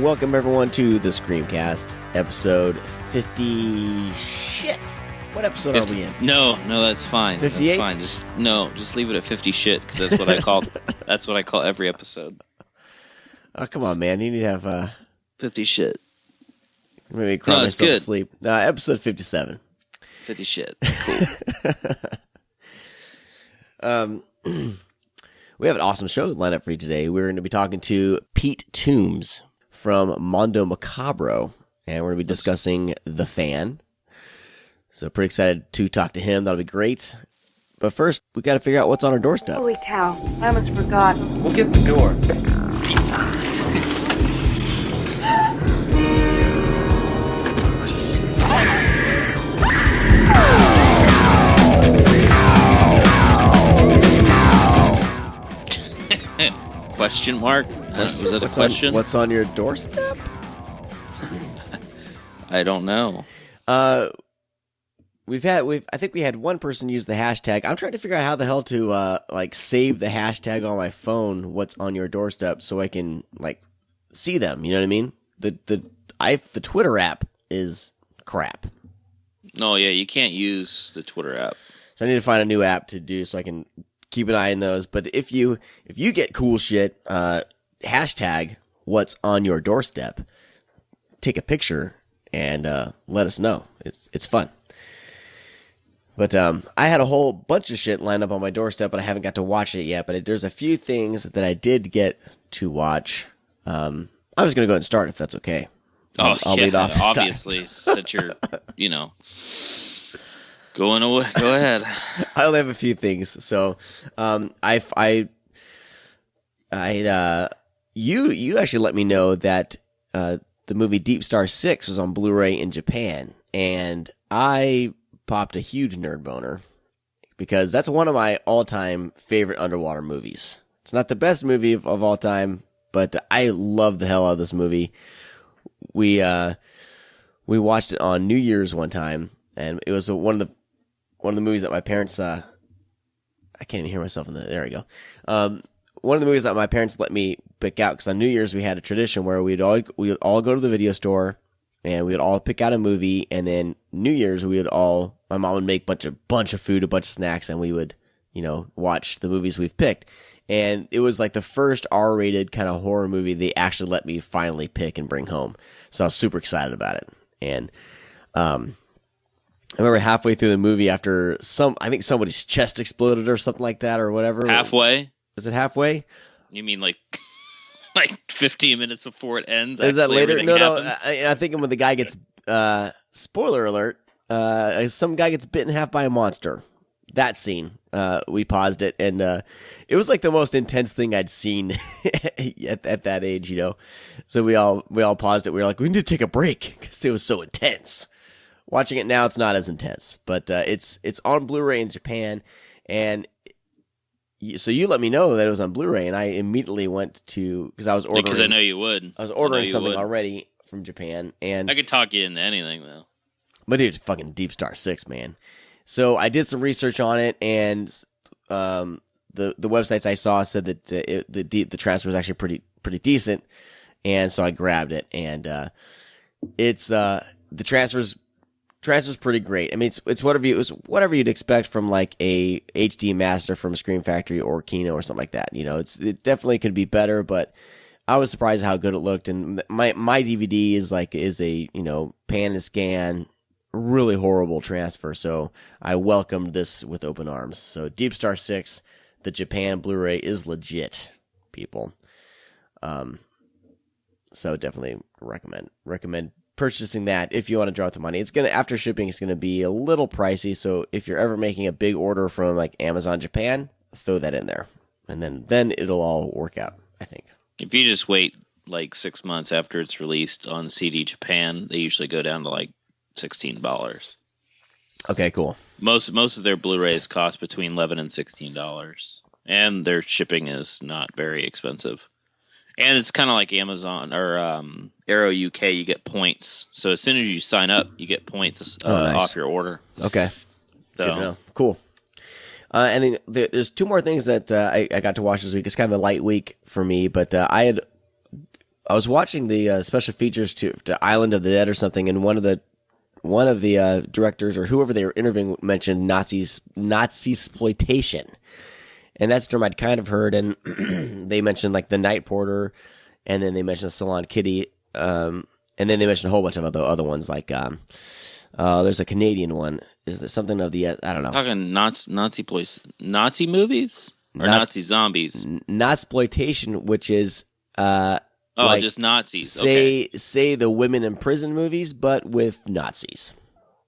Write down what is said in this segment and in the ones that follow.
Welcome everyone to the ScreamCast, episode 50. Shit. What episode 50, are we in? No, that's fine. 58? That's fine. Just leave it at 50 shit, because that's what I call that's what I call every episode. Oh, come on, man. You need to have 50 shit. Maybe cry myself to sleep. Episode 57. 50 shit. Cool. We have an awesome show lined up for you today. We're going to be talking to Pete Toombs from Mondo Macabro, and we're going to be discussing The Fan. So pretty excited to talk to him. That'll be great. But first, we got to figure out what's on our doorstep. Holy cow, I almost forgot. We'll get the door. Pizza. Question mark? Was that a question? What's on your doorstep? I don't know. I think we had one person use the hashtag. I'm trying to figure out how the hell to save the hashtag on my phone. What's on your doorstep, so I can see them. You know what I mean? The Twitter app is crap. No, yeah, you can't use the Twitter app. So I need to find a new app to do so I can keep an eye on those. But if you get cool shit, hashtag what's on your doorstep. Take a picture and let us know. It's fun. But I had a whole bunch of shit lined up on my doorstep, but I haven't got to watch it yet. But there's a few things that I did get to watch. I was going to go ahead and start if that's okay. I'll lead off this obviously, since you're, going away. Go ahead. I only have a few things. So, you actually let me know that the movie Deep Star 6 was on Blu-ray in Japan, and I popped a huge nerd boner because that's one of my all-time favorite underwater movies. It's not the best movie of all time, but I love the hell out of this movie. We watched it on New Year's one time, and it was one of the movies that my parents I can't even hear myself there we go. One of the movies that my parents let me pick out, because on New Year's we had a tradition where we would all go to the video store and we would all pick out a movie, and then New Year's my mom would make bunch of food, a bunch of snacks, and we would watch the movies we've picked. And it was like the first R-rated kind of horror movie they actually let me finally pick and bring home. So I was super excited about it. And I remember halfway through the movie, after I think somebody's chest exploded or something like that or whatever. Halfway? Was it halfway? You mean like 15 minutes before it ends? Is that later? No. I think when the guy gets, spoiler alert, some guy gets bitten in half by a monster. That scene, we paused it, and it was like the most intense thing I'd seen at that age, So we all paused it. We were like, we need to take a break because it was so intense. Watching it now, it's not as intense, but it's on Blu-ray in Japan, and so you let me know that it was on Blu-ray, and I immediately went to, because I was ordering. Because I know you would. I was ordering something already from Japan, and I could talk you into anything though. But dude, fucking Deep Star 6, man. So I did some research on it, and the websites I saw said that the transfer was actually pretty decent, and so I grabbed it, and it's the transfer's pretty great. I mean, it's whatever you'd expect from like a HD master from Scream Factory or Kino or something like that. It definitely could be better, but I was surprised how good it looked. And my DVD is a pan and scan, really horrible transfer. So I welcomed this with open arms. So Deep Star 6, the Japan Blu-ray is legit, people. So definitely recommend purchasing that if you want to drop the money. After shipping, it's gonna be a little pricey. So if you're ever making a big order from like Amazon Japan, throw that in there, and then it'll all work out, I think. If you just wait like 6 months after it's released on CD Japan, they usually go down to like $16. Okay, cool. Most of their Blu-rays cost between $11 and $16, and their shipping is not very expensive. And it's kind of like Amazon or Arrow UK. You get points, so as soon as you sign up, you get points nice. Off your order. Okay, so, good to know. Cool. And then there's two more things that I got to watch this week. It's kind of a light week for me, but I had I was watching the special features to Island of the Dead or something, and one of the directors or whoever they were interviewing mentioned Nazisploitation, and that's a term I'd kind of heard. And they mentioned like the Night Porter, and then they mentioned Salon Kitty, and then they mentioned a whole bunch of other ones like there's a Canadian one. Is there something of the I don't know? Talking Nazi movies or Nazi zombies? Nazisploitation, which is like, just Nazis. Say the women in prison movies, but with Nazis.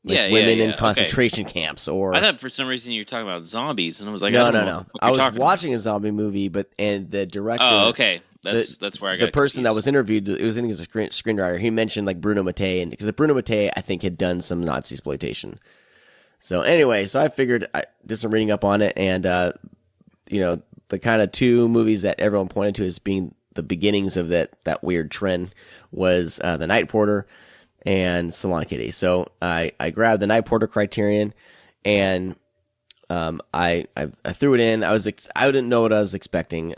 Like women in concentration camps. Or I thought for some reason you were talking about zombies, and I was like, no. I was watching about a zombie movie, and the director. Oh, okay. That's where I got the person confused. that was interviewed. I think it was a screenwriter. He mentioned like Bruno Mattei, and because Bruno Mattei, I think, had done some Nazisploitation. So anyway, I figured I did some reading up on it, and the kind of two movies that everyone pointed to as being the beginnings of that weird trend was The Night Porter and Salon Kitty. So I grabbed The Night Porter Criterion, and I threw it in. I didn't know what I was expecting,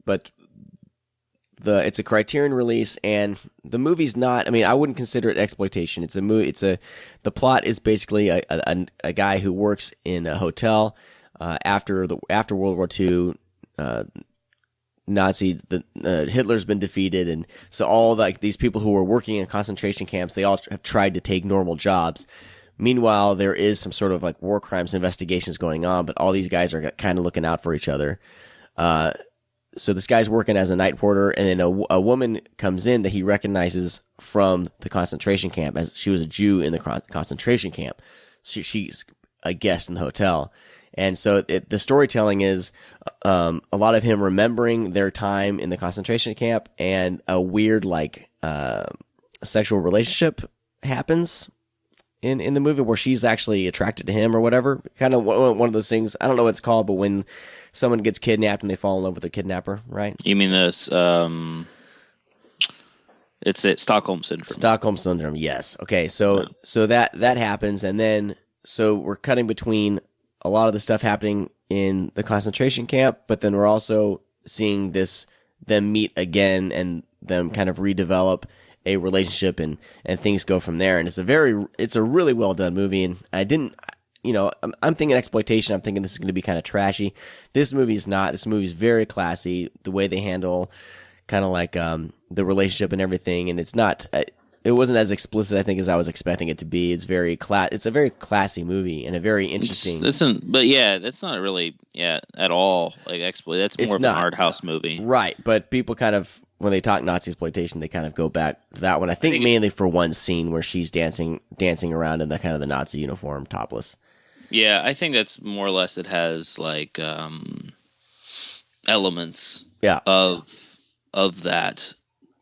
but it's a Criterion release, and the movie's not. I mean, I wouldn't consider it exploitation. It's a movie. The plot is basically a guy who works in a hotel after World War II. Hitler's been defeated, and so all like these people who were working in concentration camps, they all have tried to take normal jobs. Meanwhile, there is some sort of like war crimes investigations going on, but all these guys are kind of looking out for each other. So this guy's working as a night porter, and then a woman comes in that he recognizes from the concentration camp, as she was a Jew in the concentration camp. She's a guest in the hotel. And so the storytelling is a lot of him remembering their time in the concentration camp, and a weird sexual relationship happens in the movie where she's actually attracted to him or whatever. Kind of one of those things. I don't know what it's called, but when someone gets kidnapped and they fall in love with the kidnapper, right? You mean this? It's Stockholm Syndrome. Stockholm Syndrome, yes. Okay, so that happens, and then so we're cutting between a lot of the stuff happening in the concentration camp, but then we're also seeing them meet again and them kind of redevelop a relationship, and things go from there. And it's a really well done movie. And I'm thinking exploitation. I'm thinking this is going to be kind of trashy. This movie is not. This movie is very classy. The way they handle kind of like the relationship and everything, and it's not. It wasn't as explicit, I think, as I was expecting it to be. It's it's a very classy movie and a very interesting. But yeah, that's not really at all like exploit. That's more of an art house movie, right? But people kind of, when they talk Nazisploitation, they kind of go back to that one. I think mainly for one scene where she's dancing around in the kind of the Nazi uniform, topless. Yeah, I think that's more or less. It has like elements of that.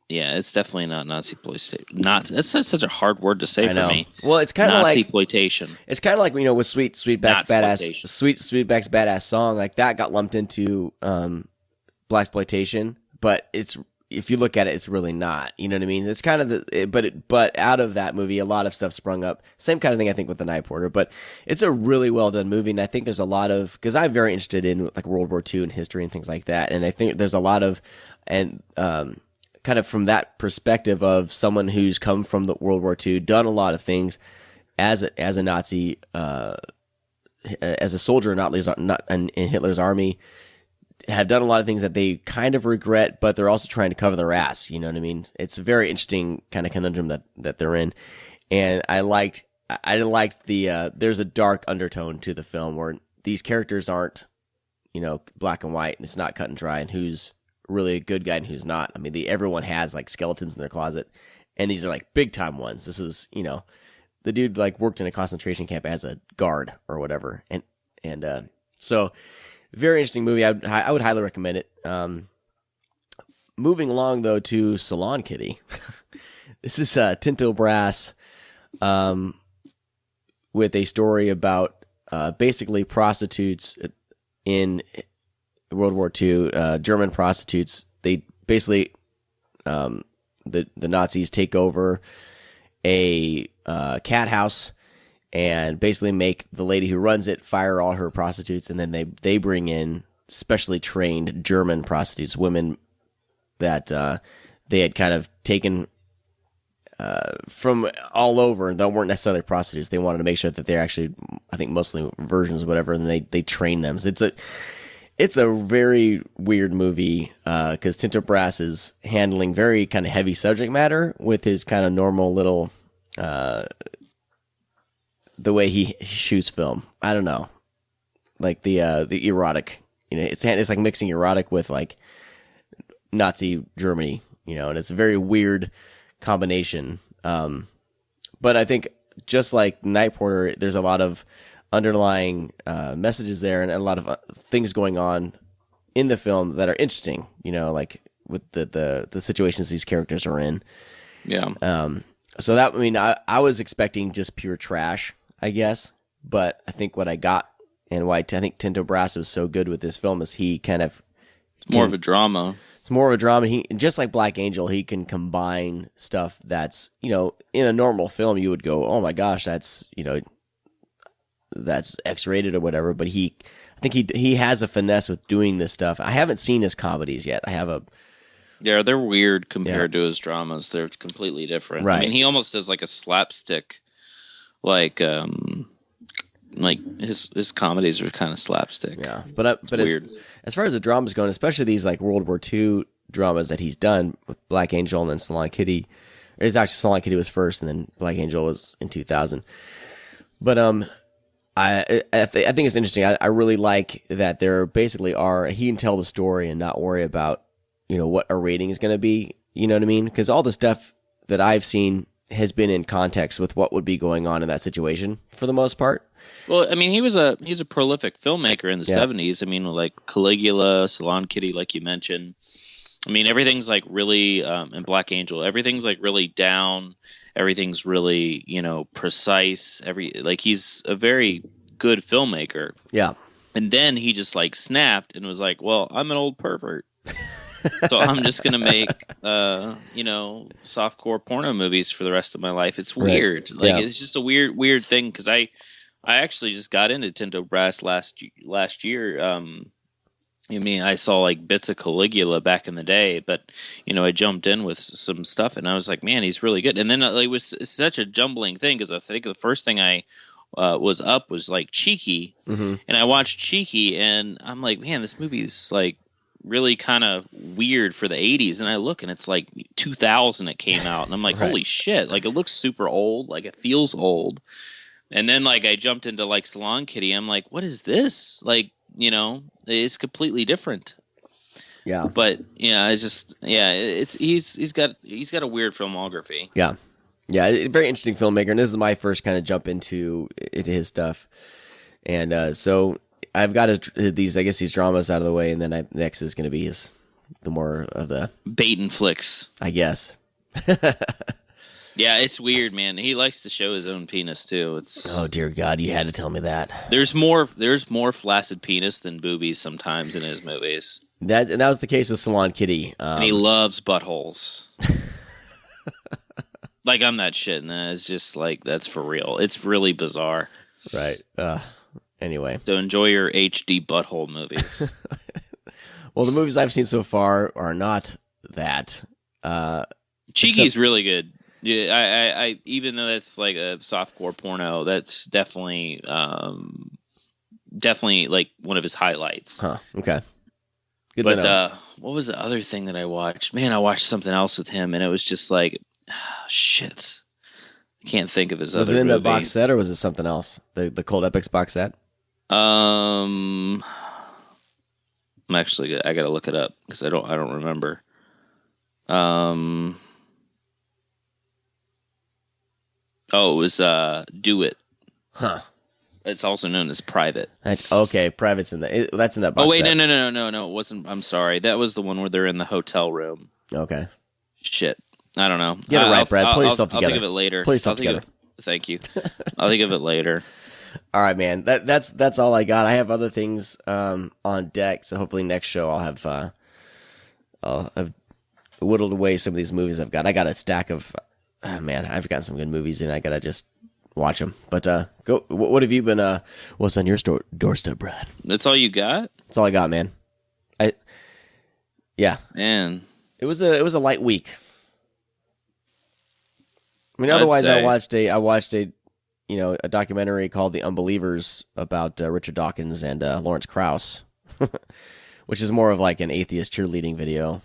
Yeah, it's definitely not Nazisploitation. That's such a hard word to say for me. Well, it's kind of like Nazisploitation. It's kind of like with Sweetback's badass song, like that got lumped into blaxploitation, but if you look at it, it's really not. You know what I mean? It's kind of but out of that movie, a lot of stuff sprung up. Same kind of thing I think with The Night Porter, but it's a really well done movie, and I think there's a lot of, because I'm very interested in like World War II and history and things like that, and I think there's a lot of kind of from that perspective of someone who's come from the World War II, done a lot of things as a Nazi, as a soldier in Hitler's army, have done a lot of things that they kind of regret, but they're also trying to cover their ass. You know what I mean? It's a very interesting kind of conundrum that they're in, and I liked there's a dark undertone to the film where these characters aren't, black and white, and it's not cut and dry, and who's really a good guy and who's not. I mean, everyone has like skeletons in their closet, and these are like big time ones. This is, the dude like worked in a concentration camp as a guard or whatever, and so very interesting movie. I would highly recommend it. Moving along though to Salon Kitty, this is Tinto Brass, with a story about basically prostitutes in World War II, German prostitutes. They basically, the Nazis take over a cat house and basically make the lady who runs it fire all her prostitutes, and then they bring in specially trained German prostitutes, women that they had kind of taken from all over that weren't necessarily prostitutes. They wanted to make sure that they're actually, I think, mostly virgins or whatever, and they train them. So it's a very weird movie because Tinto Brass is handling very kind of heavy subject matter with his kind of normal little the way he shoots film. I don't know, like the erotic. It's like mixing erotic with like Nazi Germany, and it's a very weird combination. But I think just like Night Porter, there's a lot of underlying messages there and a lot of things going on in the film that are interesting, like with the situations these characters are in. Yeah. So that, I was expecting just pure trash, I guess, but I think what I got and why I think Tinto Brass was so good with this film is he kind of... It's more of a drama. It's more of a drama. He, just like Black Angel, he can combine stuff that's, in a normal film you would go, oh my gosh, that's X-rated or whatever. But I think he has a finesse with doing this stuff. I haven't seen his comedies yet. Yeah, they're weird compared to his dramas. They're completely different. Right. I mean, he almost does like a slapstick, like his comedies are kind of slapstick. Yeah, but weird. As far as the dramas going, especially these like World War II dramas that he's done with Black Angel and then Salon Kitty. It's actually Salon Kitty was first, and then Black Angel was in 2000. But I think it's interesting. I really like that there basically he can tell the story and not worry about what a rating is going to be. You know what I mean? Because all the stuff that I've seen has been in context with what would be going on in that situation for the most part. Well, I mean, he's a prolific filmmaker in the 70s. I mean, like Caligula, Salon Kitty, like you mentioned. I mean, everything's like really, and Black Angel, everything's like really down. Everything's really, precise. He's a very good filmmaker. Yeah. And then he just like snapped and was like, well, I'm an old pervert. So I'm just going to make, softcore porno movies for the rest of my life. It's weird. Right. It's just a weird thing. Cause I actually just got into Tinto Brass last year. I saw like bits of Caligula back in the day, but I jumped in with some stuff and I was like, man, he's really good. And then it was such a jumbling thing. Cause I think the first thing I was like Cheeky, and I watched Cheeky and I'm like, man, this movie is like really kind of weird for the 80s, and I look and it's like 2000 it came out, and I'm like, holy shit, like it looks super old, like it feels old. And then like I jumped into like Salon Kitty, I'm like, what is this? Like, it's completely different. Yeah. But it's just he's got a weird filmography. Yeah. Very interesting filmmaker, and this is my first kind of jump into his stuff. And so I've got these dramas out of the way, and then next is going to be the more of the bait and flicks, I guess. Yeah, it's weird, man. He likes to show his own penis too. Oh dear God, you had to tell me that. There's more flaccid penis than boobies sometimes in his movies. That was the case with Salon Kitty. And he loves buttholes. Like I'm that shit, and it's just like that's for real. It's really bizarre. Right. Anyway, so enjoy your HD butthole movies. Well, the movies I've seen so far are not that. Cheeky's really good. Yeah, I even though that's like a softcore porno, that's definitely like one of his highlights. Huh. Okay. Good. But what was the other thing that I watched? Man, I watched something else with him, and it was just like, shit. I can't think of his other. Was it in movie. the box set, or was it something else? The Cold Epics box set. I'm actually I gotta look it up because I don't remember. Oh, it was Do It. Huh. It's also known as Private. Okay, Private's that's in that box. Oh wait, set. No, it wasn't. I'm sorry. That was the one where they're in the hotel room. Okay. Shit. I don't know. Get it right, Brad. Pull yourself together. I'll think of it later. Pull yourself together. Thank you. I'll think of it later. All right, man. That's all I got. I have other things on deck, so hopefully next show I'll have whittled away some of these movies I've got. I got a stack of I've got some good movies, and I gotta just watch them. But go. What have you been? What's on your doorstep, Brad? That's all you got? That's all I got, man. Yeah. Man, It was a light week. I mean, I'd otherwise say. I watched a a documentary called The Unbelievers about Richard Dawkins and Lawrence Krauss, which is more of like an atheist cheerleading video.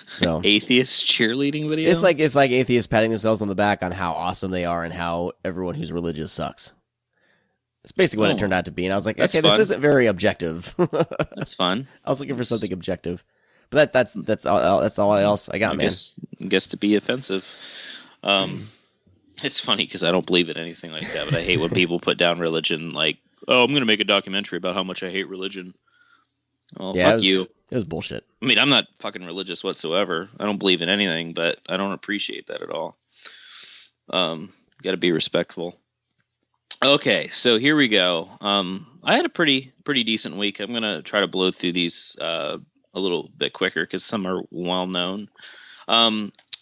So Atheist cheerleading video? it's like atheists patting themselves on the back on how awesome they are and how everyone who's religious sucks. It's basically what it turned out to be, and I was like, That's okay, fun. this isn't very objective. That's fun. I was looking for something objective, but that's all else I got, man. Guess to be offensive. It's funny because I don't believe in anything like that, but I hate when people put down religion like, oh, I'm going to make a documentary about how much I hate religion. Well, Yeah, fuck you. It was bullshit. I mean, I'm not fucking religious whatsoever. I don't believe in anything, but I don't appreciate that at all. Got to be respectful. Okay, so here we go. I had a pretty decent week. I'm going to try to blow through these a little bit quicker because some are well known.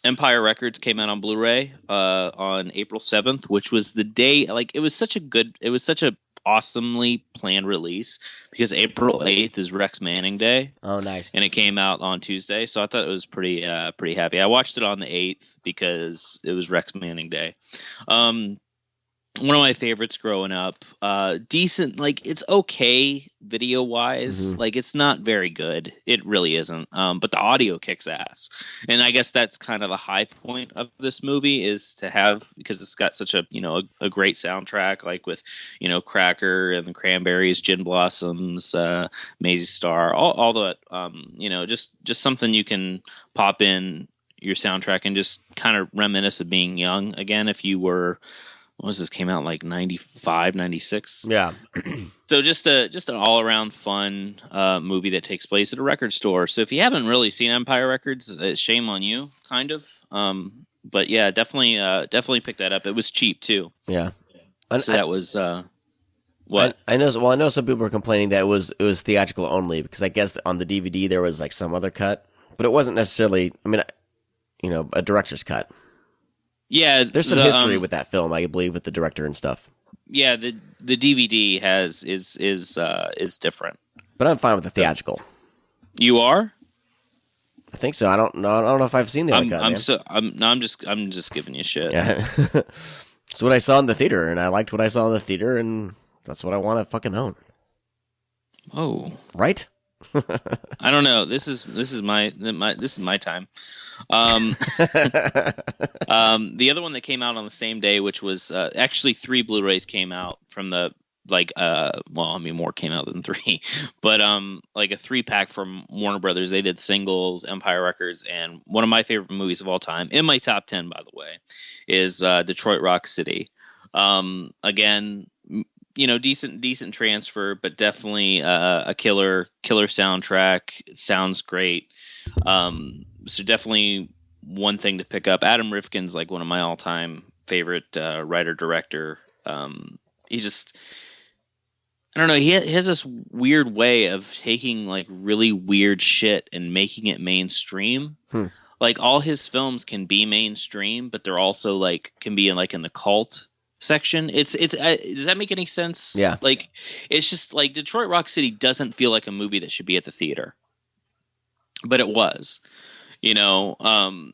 Empire Records came out on Blu-ray on April 7th, which was the day. Like, it was such a awesomely planned release because April 8th is Rex Manning Day. Oh, nice. And it came out on Tuesday, so I thought it was pretty happy. I watched it on the 8th because it was Rex Manning Day. One of my favorites growing up. Decent, like, it's okay video wise. Like, it's not very good. It really isn't. But the audio kicks ass. And I guess that's kind of the high point of this movie is to have, because it's got such a great soundtrack, like with, Cracker and the Cranberries, Gin Blossoms, Maisie Star, all that, just something you can pop in your soundtrack and just kind of reminisce of being young again if you were. What was this? Came out like 95, 96? Yeah. So just an all-around fun movie that takes place at a record store. So if you haven't really seen Empire Records, shame on you, kind of. But yeah, definitely pick that up. It was cheap too. Yeah. So that was what? I know. Well, I know some people were complaining that it was theatrical only because I guess on the DVD there was like some other cut, but it wasn't necessarily. I mean, a director's cut. Yeah, there's some history with that film, I believe, with the director and stuff. Yeah, the DVD is different. But I'm fine with the theatrical. You are? I think so. I don't know if I've seen the other cut. I'm just giving you shit. Yeah. It's what I saw in the theater, and I liked what I saw in the theater, and that's what I want to fucking own. Oh, right. I don't know. This is my time. The other one that came out on the same day, which was actually 3 Blu-rays came out from the more came out than 3, but like a 3-pack from Warner Brothers. They did singles, Empire Records, and one of my favorite movies of all time, in my top 10 by the way, is Detroit Rock City. Again, decent transfer, but definitely a killer soundtrack. It sounds great. So definitely one thing to pick up. Adam Rifkin's like one of my all-time favorite writer director. I don't know. He has this weird way of taking like really weird shit and making it mainstream. Like all his films can be mainstream, but they're also like can be in the cult section. Does that make any sense? Yeah. Like it's just like Detroit Rock City doesn't feel like a movie that should be at the theater, but it was, and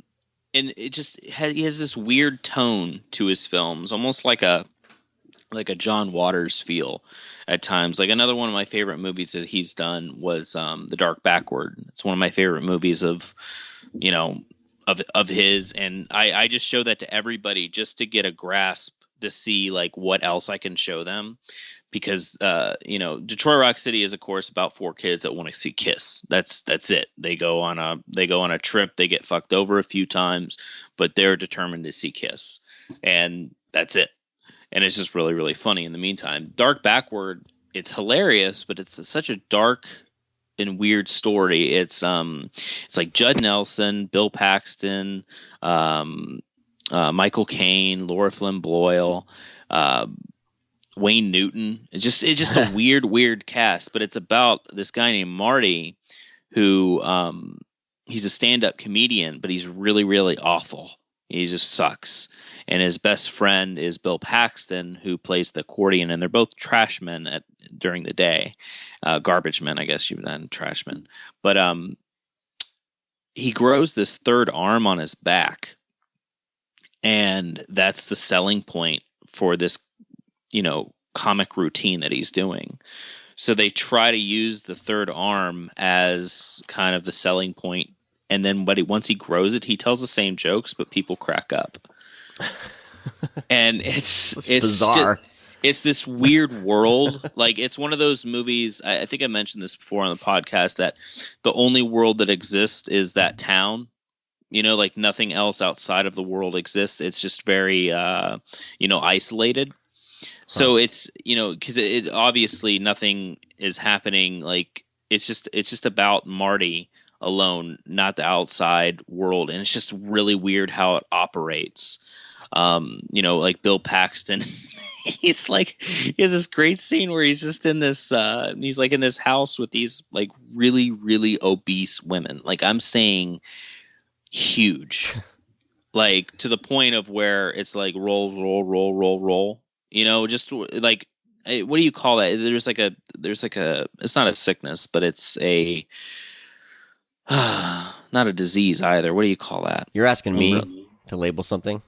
it just he has this weird tone to his films, almost like a John Waters feel at times. Like another one of my favorite movies that he's done was The Dark Backward. It's one of my favorite movies of his, and I just show that to everybody just to get a grasp to see like what else I can show them, because Detroit Rock City is of course about 4 kids that want to see Kiss. That's it. They go on a trip, they get fucked over a few times, but they're determined to see Kiss, and that's it. And it's just really, really funny in the meantime. Dark Backward, it's hilarious, but it's such a dark and weird story. It's like Judd Nelson, Bill Paxton, Michael Caine, Laura Flynn Boyle, Wayne Newton. It's just a weird cast, but it's about this guy named Marty who he's a stand-up comedian, but he's really, really awful. He just sucks. And his best friend is Bill Paxton, who plays the accordion, and they're both trash men during the day. Garbage men, I guess you would, and trash men. But he grows this third arm on his back, and that's the selling point for this, comic routine that he's doing. So they try to use the third arm as kind of the selling point, and then once he grows it, he tells the same jokes, but people crack up. And it's bizarre. It's this weird world. Like, it's one of those movies. I think I mentioned this before on the podcast, that the only world that exists is that town. Like nothing else outside of the world exists. It's just very, isolated. So it's, because it obviously nothing is happening. Like, it's just about Marty alone, not the outside world. And it's just really weird how it operates. Like Bill Paxton, he has this great scene where he's just in this, he's like in this house with these like really, really obese women. Like, I'm saying huge, like to the point of where it's like roll, just like, what do you call that? There's like a, it's not a sickness, but it's a, not a disease either. What do you call that? You're asking me to label something?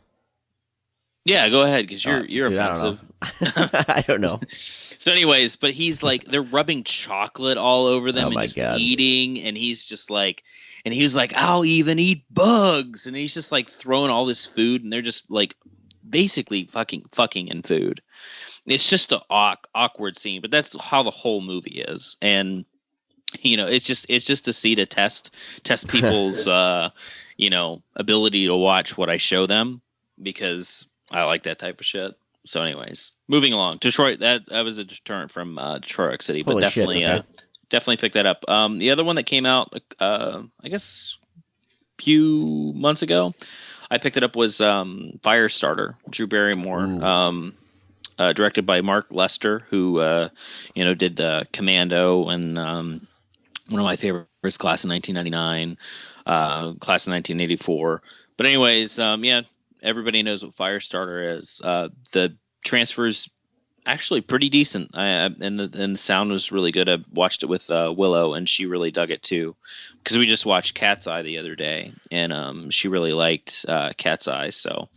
Yeah, go ahead, because you're offensive. I don't know. So anyways, but he's like, they're rubbing chocolate all over them and just God. eating, and he's just like, and he was like, I'll even eat bugs, and he's just like throwing all this food, and they're just like basically fucking in food. It's just an awkward scene, but that's how the whole movie is. And it's just to see, to test people's ability to watch what I show them, because I like that type of shit. So anyways, moving along. Detroit, that was a deterrent from Detroit Rock City, but Holy definitely shit, okay. Definitely pick that up. The other one that came out I guess a few months ago, I picked it up, was Firestarter, Drew Barrymore, directed by Mark Lester, who did Commando and one of my favorites, Class of 1999, Class of 1984. But anyways, everybody knows what Firestarter is. The transfer's actually pretty decent, and the sound was really good. I watched it with Willow, and she really dug it too, because we just watched Cat's Eye the other day, and she really liked Cat's Eye. So,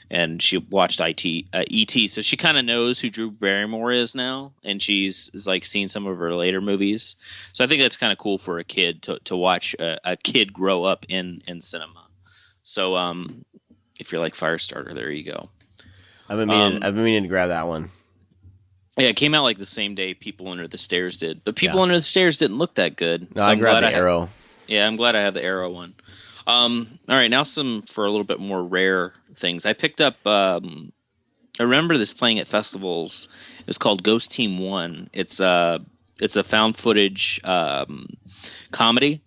and she watched E.T., so she kind of knows who Drew Barrymore is now, and she's like seen some of her later movies. So I think that's kind of cool for a kid to watch a kid grow up in cinema. So if you're like Firestarter, there you go. I've been meaning to grab that one. Yeah, it came out like the same day People Under the Stairs did, but People Under the Stairs didn't look that good. No, so I grabbed the Arrow. I'm glad I have the Arrow one. All right, now some for a little bit more rare things. I picked up. I remember this playing at festivals. It's called Ghost Team 1. It's a found footage comedy,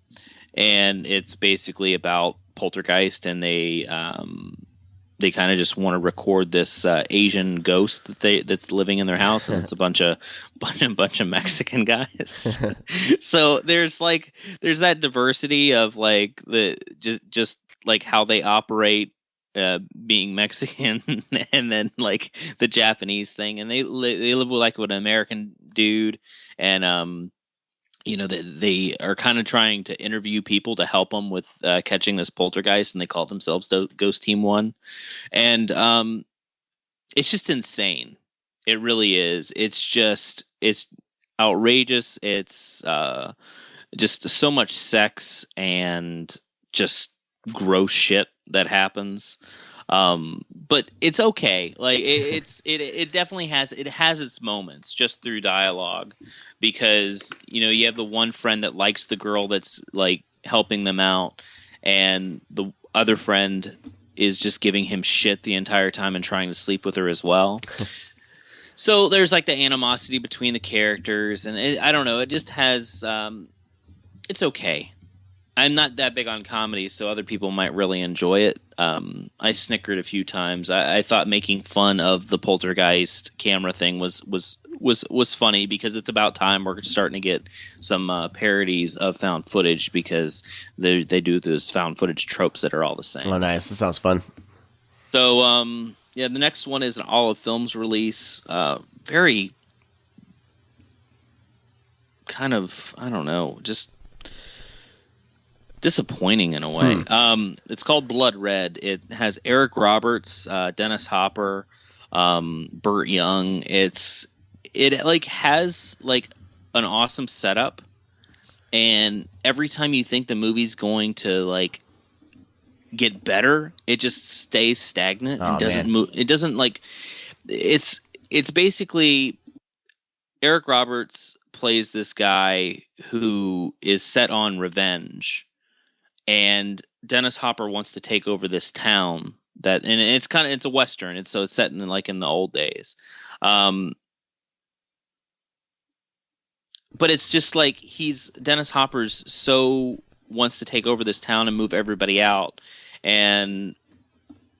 and it's basically about poltergeist, and they kind of just want to record this Asian ghost that's living in their house, and it's a bunch of Mexican guys. So there's that diversity of like the just like how they operate, being Mexican, and then like the Japanese thing, and they live with like an American dude, and they are kind of trying to interview people to help them with catching this poltergeist, and they call themselves Ghost Team 1. And it's just insane. It really is. It's outrageous. It's just so much sex and just gross shit that happens. But it's okay. Like it definitely has its moments just through dialogue, because you have the one friend that likes the girl that's like helping them out, and the other friend is just giving him shit the entire time and trying to sleep with her as well. So there's like the animosity between the characters, and I don't know. It just has. It's okay. I'm not that big on comedy, so other people might really enjoy it. I snickered a few times. I thought making fun of the poltergeist camera thing was funny, because it's about time we're starting to get some parodies of found footage, because they do those found footage tropes that are all the same. Oh, nice. That sounds fun. So, the next one is an Olive Films release. Very kind of, I don't know, just disappointing in a way. It's called Blood Red. It has Eric Roberts, Dennis Hopper, Burt Young. It like has like an awesome setup, and every time you think the movie's going to like get better, it just stays stagnant and doesn't move. It doesn't like it's basically Eric Roberts plays this guy who is set on revenge, and Dennis Hopper wants to take over this town and it's a Western. It's set in like in the old days. But it's just like Dennis Hopper's so wants to take over this town and move everybody out, and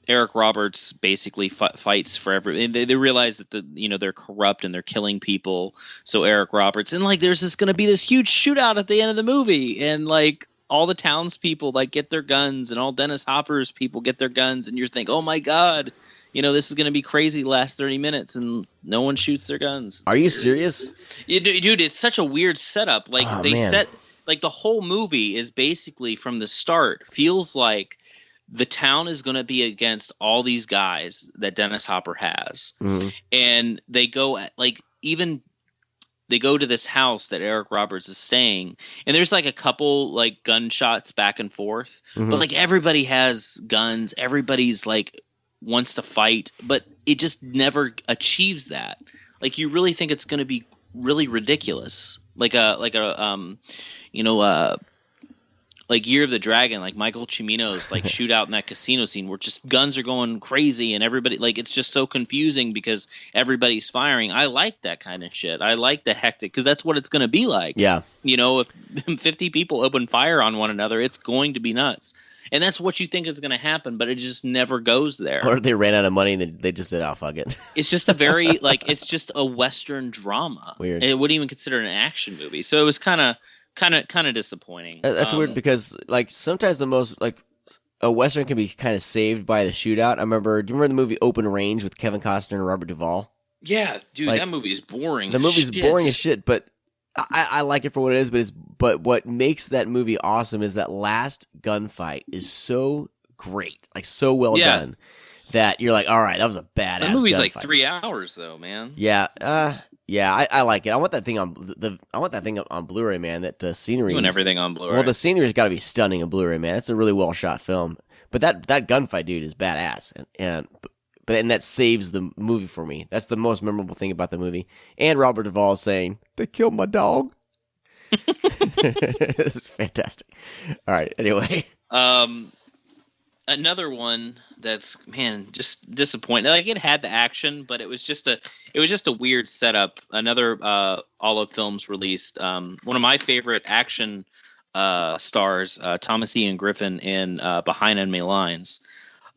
Eric Roberts basically fights for they realize that they're corrupt and they're killing people. So Eric Roberts, and like there's going to be this huge shootout at the end of the movie, and like all the townspeople like get their guns, and all Dennis Hopper's people get their guns, and you're thinking, oh my god, this is going to be crazy the last 30 minutes, and no one shoots their guns. Are you serious? Yeah, dude, it's such a weird setup. Like like the whole movie is basically from the start feels like the town is going to be against all these guys that Dennis Hopper has. Mm-hmm. And they go to this house that Eric Roberts is staying, and there's like a couple like gunshots back and forth, but like everybody has guns. Everybody's like wants to fight, but it just never achieves that. Like you really think it's going to be really ridiculous, like Year of the Dragon, like Michael Cimino's like shootout in that casino scene where just guns are going crazy and everybody like it's just so confusing because everybody's firing. I like that kind of shit. I like the hectic because that's what it's going to be like. Yeah, if 50 people open fire on one another, it's going to be nuts. And that's what you think is going to happen, but it just never goes there. Or they ran out of money and they just said, "Oh, fuck it." It's just a very it's just a Western drama. Weird. It wouldn't even consider it an action movie, so it was kind of disappointing. That's weird because like sometimes the most like a Western can be kind of saved by the shootout. Do you remember the movie Open Range with Kevin Costner and Robert Duvall? Yeah, dude, that movie is boring. The movie's boring as shit, but I like it for what it is. But what makes that movie awesome is that last gunfight is so great, like so well done that you're like, all right, that was a badass. The movie's gunfight. Like 3 hours though, man. Yeah. Yeah, I like it. I want that thing on Blu-ray, man. That scenery. Doing everything on Blu-ray. Well, the scenery's got to be stunning on Blu-ray, man. It's a really well shot film. But that gunfight, dude, is badass, and that saves the movie for me. That's the most memorable thing about the movie. And Robert Duvall saying, "They killed my dog." It's fantastic. All right. Anyway, another one that's just disappointing. Like it had the action, but it was just a weird setup. Another Olive Films released one of my favorite action stars, Thomas Ian Griffin in Behind Enemy Lines.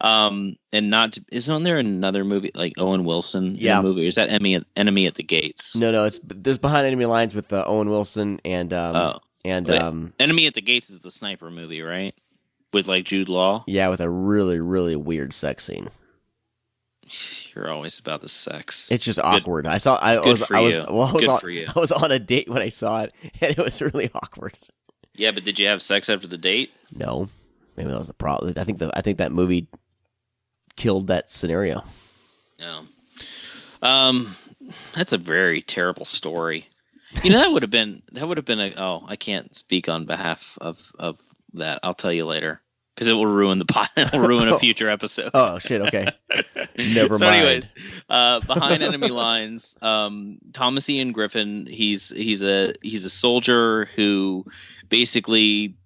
Isn't there another movie like Owen Wilson? Yeah, in the movie. Or is that Enemy at the Gates? No, there's Behind Enemy Lines with Owen Wilson and Enemy at the Gates is the sniper movie, right? With like Jude Law? Yeah, with a really, really weird sex scene. You're always about the sex. It's just awkward. I was on a date when I saw it, and it was really awkward. Yeah, but did you have sex after the date? No. Maybe that was the problem. I think that movie killed that scenario. No. That's a very terrible story. That would have been I can't speak on behalf of that. I'll tell you later because it will ruin it will ruin a future episode. Oh shit! Okay, never mind. Anyways, Behind Enemy Lines, Thomas Ian Griffin. He's a soldier who basically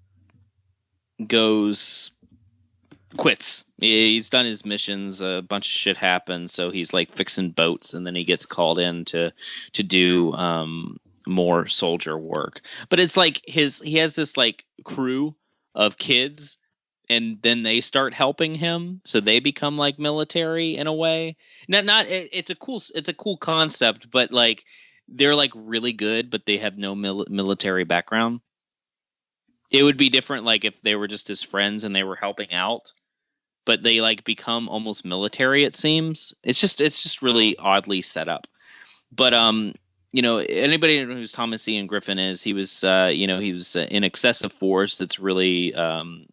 quits. He's done his missions. A bunch of shit happens, so he's like fixing boats, and then he gets called in to do more soldier work. But it's like he has this like crew of kids, and then they start helping him, so they become like military in a way. It's a cool concept, but like they're like really good, but they have no military background. It would be different like if they were just his friends and they were helping out, but they like become almost military. It seems it's just really oddly set up. But anybody who knows Thomas Ian Griffin is, he was in Excessive Force. That's really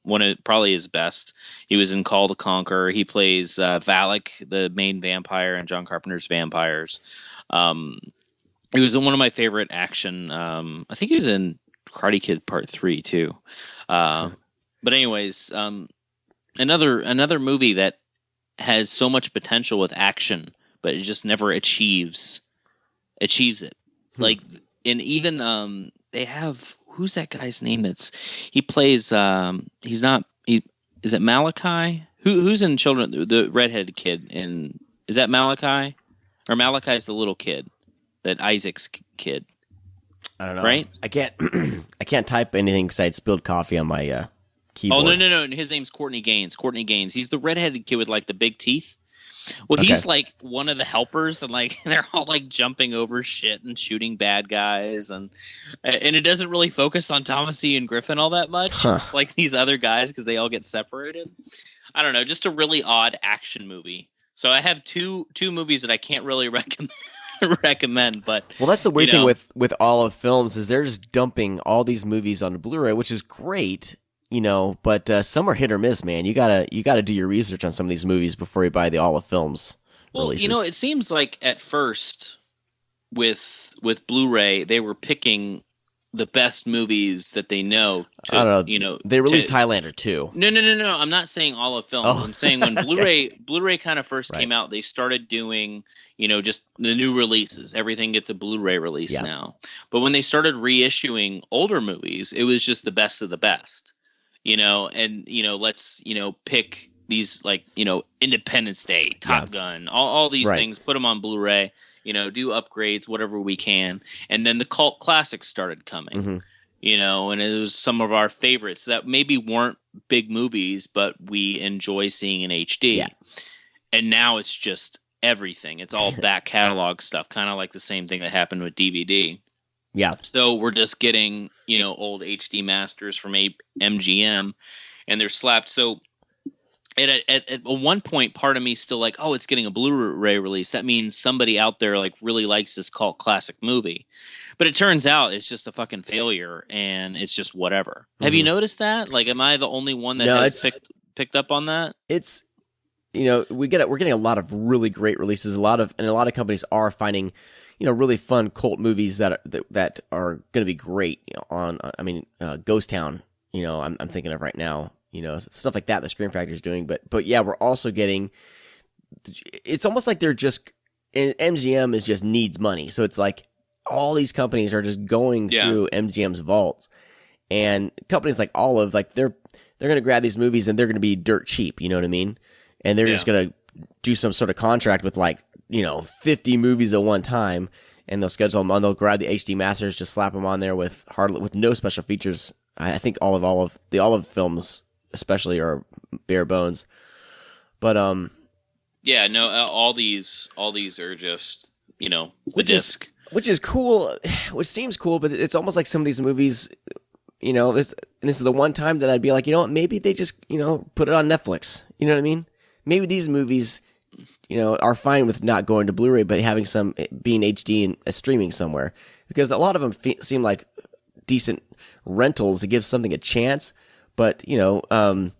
one of probably his best. He was in Call to Conquer. He plays Valak, the main vampire in John Carpenter's Vampires. He was in one of my favorite action. I think he was in Karate Kid Part 3 too. But anyways, another movie that has so much potential with action, but it just never achieves it. Like, and even they have, who's that guy's name? He plays is it Malachi? Who's in Children, the redheaded kid in, is that Malachi? Or Malachi's the little kid, that Isaac's kid. I don't know. Right? I can't type anything because I had spilled coffee on my keyboard. Oh, no. His name's Courtney Gaines. He's the redheaded kid with like the big teeth. Well, okay. He's like one of the helpers, and like they're all like jumping over shit and shooting bad guys, and it doesn't really focus on Thomas Ian Griffin all that much. Huh. It's like these other guys because they all get separated. I don't know, just a really odd action movie. So I have two movies that I can't really recommend. But well, that's the weird thing with all of films is they're just dumping all these movies onto Blu-ray, which is great. But some are hit or miss, man. You gotta do your research on some of these movies before you buy the all of films releases. Well, it seems like at first with Blu-ray they were picking the best movies that they know. I don't know. They released Highlander 2. No. I'm not saying all of films. Oh. I'm saying when Blu-ray kind of first came out, they started doing, just the new releases. Everything gets a Blu-ray release now. But when they started reissuing older movies, it was just the best of the best. Let's, pick these, like, Independence Day, Top Gun, all these things, put them on Blu-ray, do upgrades, whatever we can. And then the cult classics started coming, and it was some of our favorites that maybe weren't big movies, but we enjoy seeing in HD. Yeah. And now it's just everything. It's all back catalog stuff, kind of like the same thing that happened with DVD. Yeah. So we're just getting, old HD masters from MGM, and they're slapped. So at one point, part of me still like, oh, it's getting a Blu-ray release. That means somebody out there like really likes this cult classic movie. But it turns out it's just a fucking failure, and it's just whatever. Mm-hmm. Have you noticed that? Like, am I the only one that has picked up on that? It's, we're getting a lot of really great releases. A lot of companies are finding, really fun cult movies that are going to be great. Ghost Town. I'm thinking of right now. Stuff like that. The Scream Factory is doing, but yeah, we're also getting. It's almost like they're just, and MGM is just needs money, so it's like all these companies are just going through MGM's vaults, and companies like Olive, like they're going to grab these movies and they're going to be dirt cheap. You know what I mean? And they're just going to do some sort of contract with like 50 movies at one time, and they'll schedule them on. They'll grab the HD masters, just slap them on there with no special features. I think the Olive films especially are bare bones, but all these are just the disc, which is cool, which seems cool, but it's almost like some of these movies, this is the one time that I'd be like, maybe they just put it on Netflix. You know what I mean? Maybe these movies, are fine with not going to Blu-ray, but having some being HD and streaming somewhere, because a lot of them seem like decent rentals to give something a chance. But I'm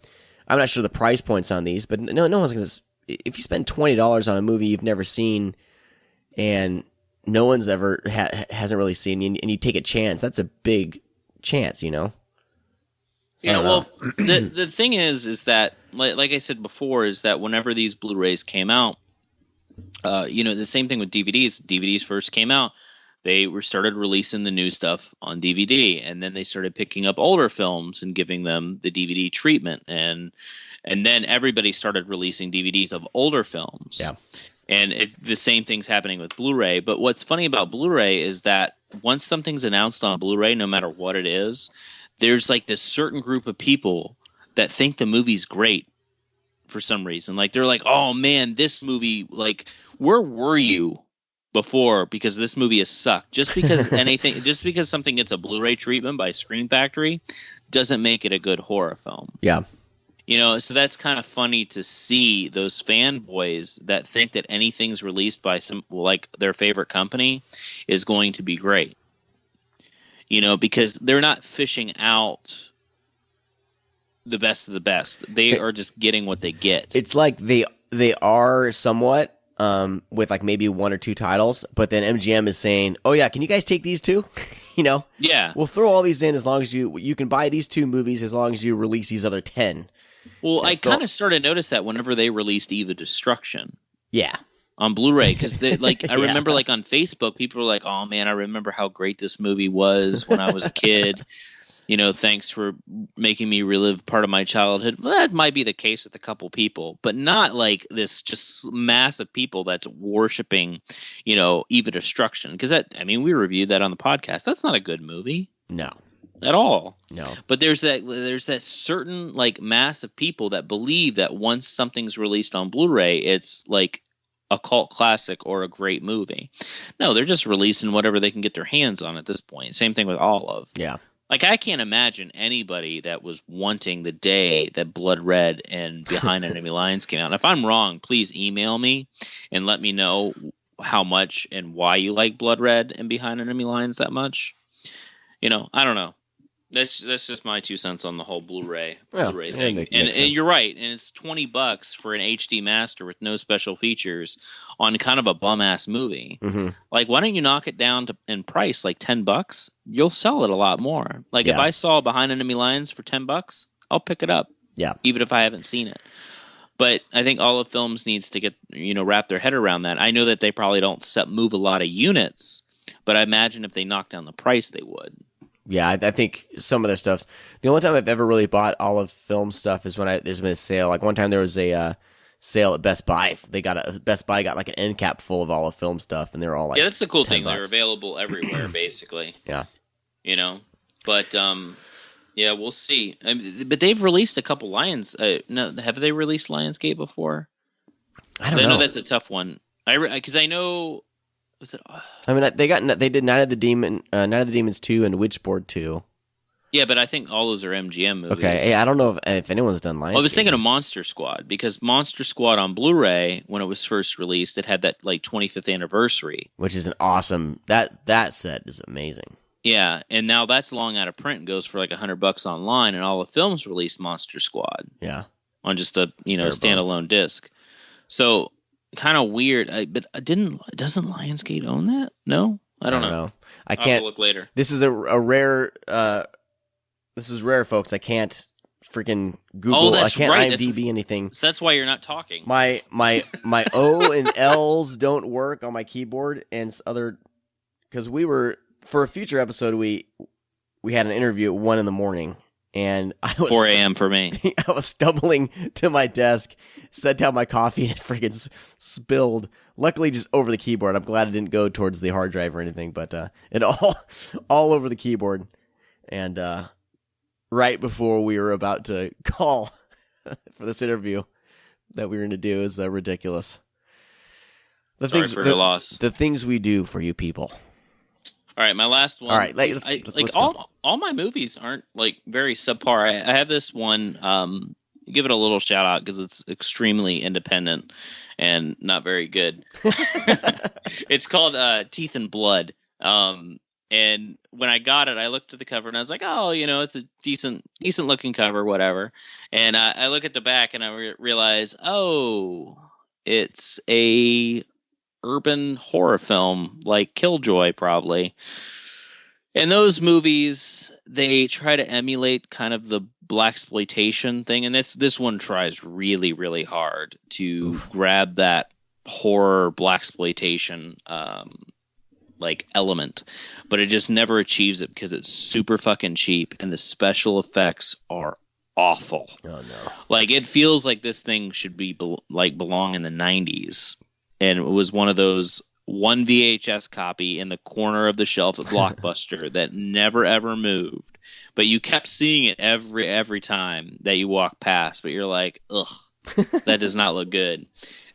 not sure the price points on these, but no one's gonna. If you spend $20 on a movie you've never seen, and no one's ever hasn't really seen, and you take a chance, that's a big chance, Yeah, well, the thing is that, like I said before, is that whenever these Blu-rays came out, the same thing with DVDs. DVDs first came out, they started releasing the new stuff on DVD, and then they started picking up older films and giving them the DVD treatment, and then everybody started releasing DVDs of older films. Yeah. And the same thing's happening with Blu-ray. But what's funny about Blu-ray is that once something's announced on Blu-ray, no matter what it is, there's like this certain group of people that think the movie's great for some reason. Like, they're like, oh man, this movie, like, where were you before, because this movie has sucked? Just because just because something gets a Blu-ray treatment by Scream Factory doesn't make it a good horror film. Yeah. So that's kind of funny to see those fanboys that think that anything's released by their favorite company is going to be great. Because they're not fishing out the best of the best. They are just getting what they get. It's like they are somewhat with like maybe one or two titles, but then MGM is saying, "Oh yeah, can you guys take these two?" Yeah. We'll throw all these in as long as you can buy these 2 movies as long as you release these other 10. Well, I kind of started to notice that whenever they released Eve of Destruction. Yeah. On Blu-ray, because I Yeah. remember on Facebook, people were like, "Oh man, I remember how great this movie was when I was a kid." Thanks for making me relive part of my childhood. Well, that might be the case with a couple people, but not like this just mass of people that's worshiping, Eve of Destruction. Because we reviewed that on the podcast. That's not a good movie. No. At all. No. But there's that certain mass of people that believe that once something's released on Blu-ray, it's like a cult classic or a great movie. No, they're just releasing whatever they can get their hands on at this point. Same thing with Olive. Yeah. I can't imagine anybody that was wanting the day that Blood Red and Behind Enemy Lines came out. And if I'm wrong, please email me and let me know how much and why you like Blood Red and Behind Enemy Lines that much. I don't know. That's just my 2 cents on the whole Blu-ray thing. And you're right. And it's $20 for an HD master with no special features on kind of a bum-ass movie. Mm-hmm. Why don't you knock it down in price, $10? You'll sell it a lot more. If I saw Behind Enemy Lines for $10, I'll pick it up. Yeah. Even if I haven't seen it. But I think Olive Films needs to get, wrap their head around that. I know that they probably don't move a lot of units, but I imagine if they knock down the price, they would. Yeah, I think some of their stuff's... The only time I've ever really bought Olive Film stuff is when there's been a sale. Like one time there was a sale at Best Buy. Best Buy got an end cap full of Olive Film stuff, and they were all that's the cool thing. $10. They're available everywhere, basically. Yeah. But we'll see. But they've released a couple Lions. No, have they released Lionsgate before? I don't know. I know that's a tough one. Because I know. Was it? They did Night of the Demons 2 and Witchboard 2. Yeah, but I think all those are MGM movies. Okay, hey, I don't know if anyone's done Lionsgate. I was thinking of Monster Squad, because Monster Squad on Blu-ray, when it was first released, it had that 25th anniversary, which is an awesome. That set is amazing. Yeah, and now that's long out of print and goes for $100 online, and all the films released Monster Squad. Yeah, on just a standalone disc. So kind of weird. But doesn't Lionsgate own that? No, I don't know. I can't I'll have to look later. This is a rare. This is rare, folks. I can't freaking Google. That's I can't right. IMDb anything. So that's why you're not talking. My O and L's don't work on my keyboard, and because we were for a future episode we had an interview at 1 a.m. and I was 4 a.m. for me. I was stumbling to my desk, set down my coffee, and it freaking spilled. Luckily, just over the keyboard. I'm glad it didn't go towards the hard drive or anything, but it all over the keyboard. And right before we were about to call for this interview that we were going to do is ridiculous. Sorry for your loss. The things we do for you people. All right, my last one. All right, let's all my movies aren't very subpar. I have this one. Give it a little shout out because it's extremely independent and not very good. It's called Teeth and Blood. And when I got it, I looked at the cover and I was like, oh, it's a decent looking cover, whatever. And I look at the back and I realize, oh, it's a urban horror film like Killjoy, probably. And those movies, they try to emulate kind of the blaxploitation thing, and this one tries really, really hard to grab that horror blaxploitation element, but it just never achieves it because it's super fucking cheap and the special effects are awful. Oh no! It feels like this thing should be belong in the 90s. And it was one of those one VHS copy in the corner of the shelf at Blockbuster that never ever moved. But you kept seeing it every time that you walked past. But you're like, ugh, that does not look good.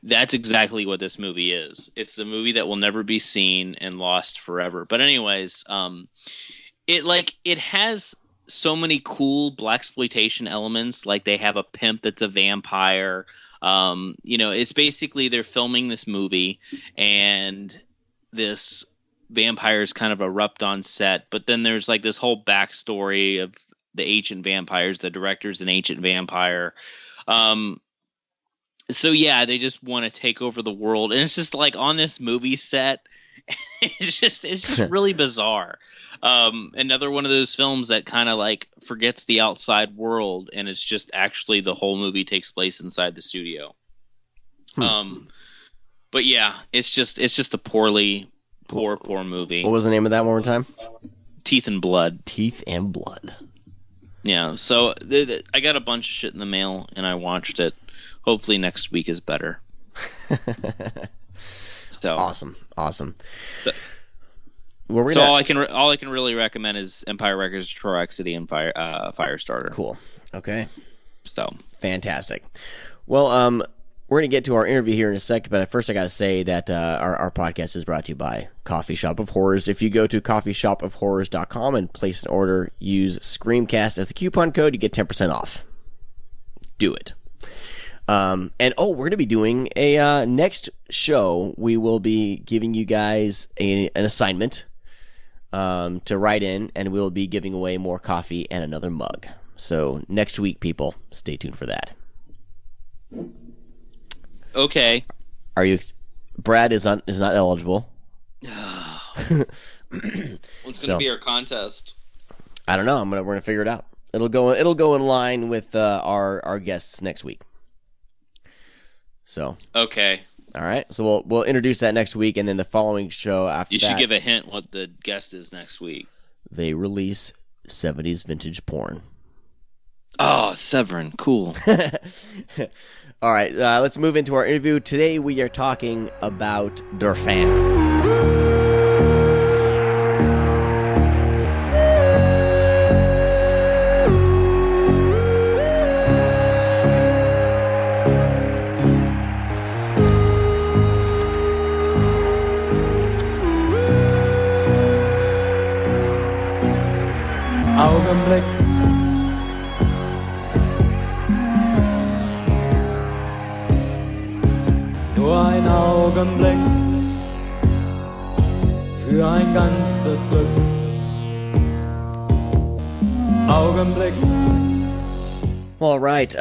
That's exactly what this movie is. It's the movie that will never be seen and lost forever. But anyways, it has so many cool blaxploitation elements. Like they have a pimp that's a vampire. It's basically they're filming this movie and this vampires kind of erupt on set, but then there's like this whole backstory of the ancient vampires. The director's an ancient vampire. So yeah, they just want to take over the world, and it's just like on this movie set. It's just really bizarre. Another one of those films that kind of like forgets the outside world, and it's just actually the whole movie takes place inside the studio. But yeah, it's just a poor movie. What was the name of that one more time? Teeth and Blood. Teeth and Blood. Yeah, so I got a bunch of shit in the mail, and I watched it. Hopefully next week is better. So awesome. All I can really recommend is Empire Records, Trorax City, and Firestarter. Cool. Okay. So fantastic. Well, we're going to get to our interview here in a second, but first I got to say that our podcast is brought to you by Coffee Shop of Horrors. If you go to coffeeshopofhorrors.com and place an order, use ScreamCast as the coupon code, you get 10% off. Do it. We're going to be doing a next show. We will be giving you guys an assignment to write in, and we'll be giving away more coffee and another mug. So next week, people, stay tuned for that. Okay. Are you? Brad is not eligible. What's going to be our contest? I don't know. We're gonna figure it out. It'll go in line with our guests next week. So okay. All right. So we'll introduce that next week, and then the following show after you should give a hint what the guest is next week. They release 70s vintage porn. Oh, Severin, cool. All right, let's move into our interview. Today we are talking about Der Fan. Augenblick. Nur ein Augenblick für ein ganzes Glück. Augenblick. All right,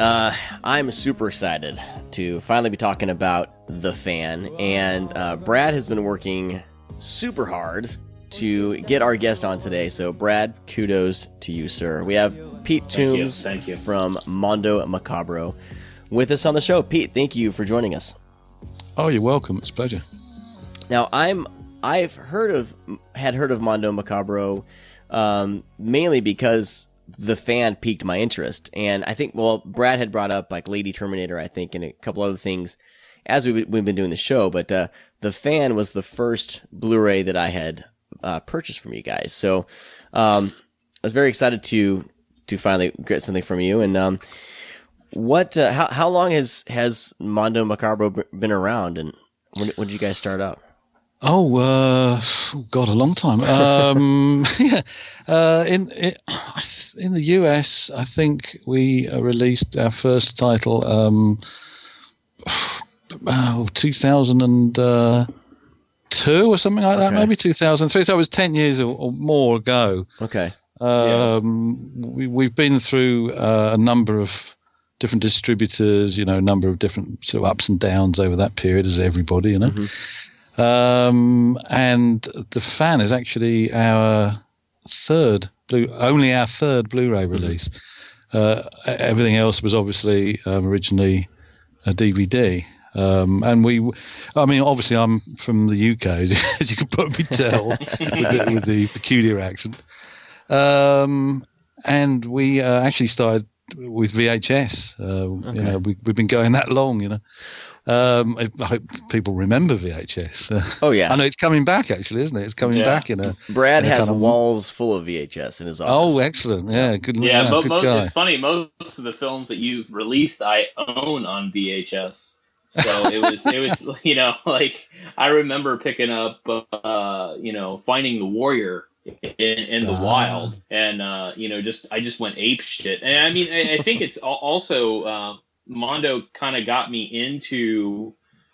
I'm super excited to finally be talking about The Fan, and Brad has been working super hard to get our guest on today. So, Brad, kudos to you, sir. We have Pete Toombs Thank you. from Mondo Macabro with us on the show. Pete, thank you for joining us. Oh, you're welcome. It's a pleasure. Now, I've heard of Mondo Macabro mainly because The Fan piqued my interest, and I think Brad had brought up like Lady Terminator, I think, and a couple other things as we've been doing the show. But The Fan was the first Blu-ray that I had purchased from you guys, so I was very excited to finally get something from you. And how long has Mondo Macabro been around, and when did you guys start up? Oh, God, a long time. Yeah. In the US, I think we released our first title 2002 or something like that, maybe 2003. So it was 10 years or more ago. Okay. We've been through a number of different distributors, a number of different sort of ups and downs over that period, as everybody, Mm-hmm. And The Fan is actually our third Blu-ray release. Everything else was obviously originally a DVD. And obviously I'm from the UK, as you can probably tell, with the peculiar accent. And we actually started with VHS. Okay. We've been going that long, I hope people remember VHS. Oh yeah, I know it's coming back. Actually, isn't it? It's coming back in a. Brad in a has kind of walls full of VHS in his office. Oh, excellent! Yeah, good. Yeah, good guy. it's funny. Most of the films that you've released, I own on VHS. So it was like I remember picking up, Finding the Warrior in the wild, and I just went ape shit. And I mean, I think it's also Mondo kind of got me into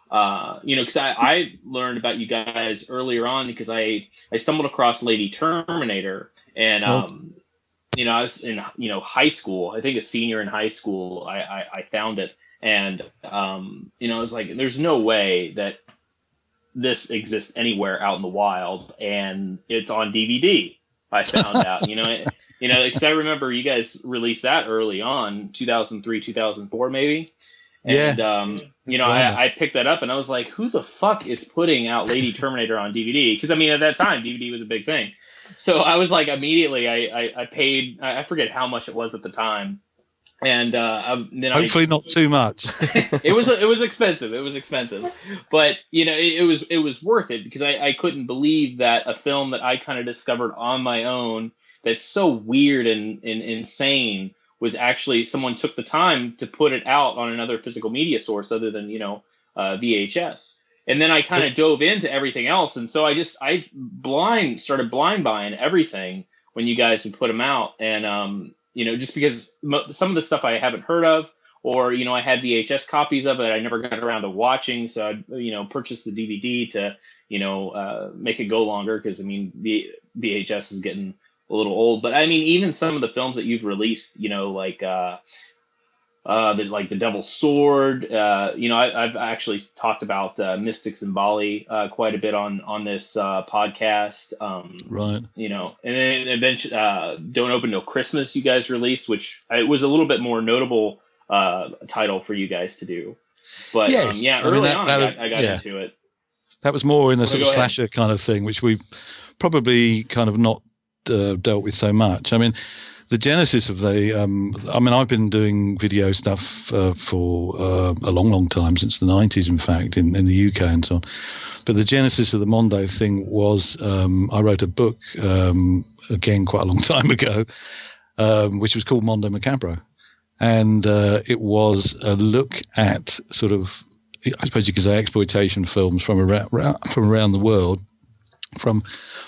because I learned about you guys earlier on because I stumbled across Lady Terminator, and I was in high school. I think a senior in high school. I found it, and I was like, there's no way that this exists anywhere out in the wild, and it's on DVD. I found out, because I remember you guys released that early on, 2003, 2004, maybe. And, I picked that up and I was like, who the fuck is putting out Lady Terminator on DVD? Because, I mean, at that time, DVD was a big thing. So I was like, immediately, I paid, I forget how much it was at the time. And then hopefully not too much. It was expensive. It was expensive. But, it was worth it because I couldn't believe that a film that I kind of discovered on my own that's so weird and insane was actually someone took the time to put it out on another physical media source other than, VHS. And then I kind of dove into everything else. And so I started blind buying everything when you guys would put them out. And, just because some of the stuff I haven't heard of, or, I had VHS copies of it I never got around to watching. So I, purchased the DVD to, make it go longer. Cause I mean, the VHS is getting a little old, but I mean, even some of the films that you've released, like The Devil's Sword, I've actually talked about Mystics in Bali quite a bit on this podcast. Right. And then eventually Don't Open Till Christmas you guys released, which it was a little bit more notable title for you guys to do. But yes. Early on I got into it. That was more in the sort of slasher kind of thing, which we probably kind of not dealt with so much. I mean, the genesis of I've been doing video stuff for a long time, since the 90s, in fact, in the UK and so on. But the genesis of the Mondo thing was I wrote a book, again, quite a long time ago, which was called Mondo Macabro. And it was a look at sort of, I suppose you could say, exploitation films from around the world,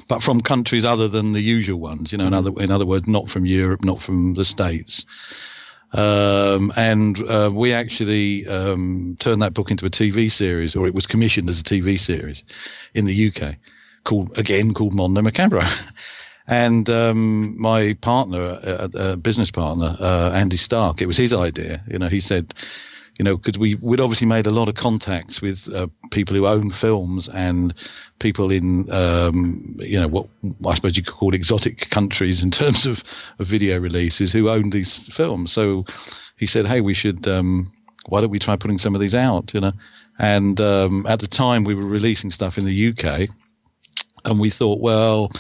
but from countries other than the usual ones, in other words, not from Europe, not from the States. And we actually turned that book into a TV series, or it was commissioned as a TV series in the UK, called Mondo Macabro. And my partner, business partner, Andy Stark, it was his idea. He said, because we'd obviously made a lot of contacts with people who own films and people in, what I suppose you could call exotic countries in terms of video releases who owned these films. So he said, hey, we should, why don't we try putting some of these out, And at the time we were releasing stuff in the UK, and we thought, well,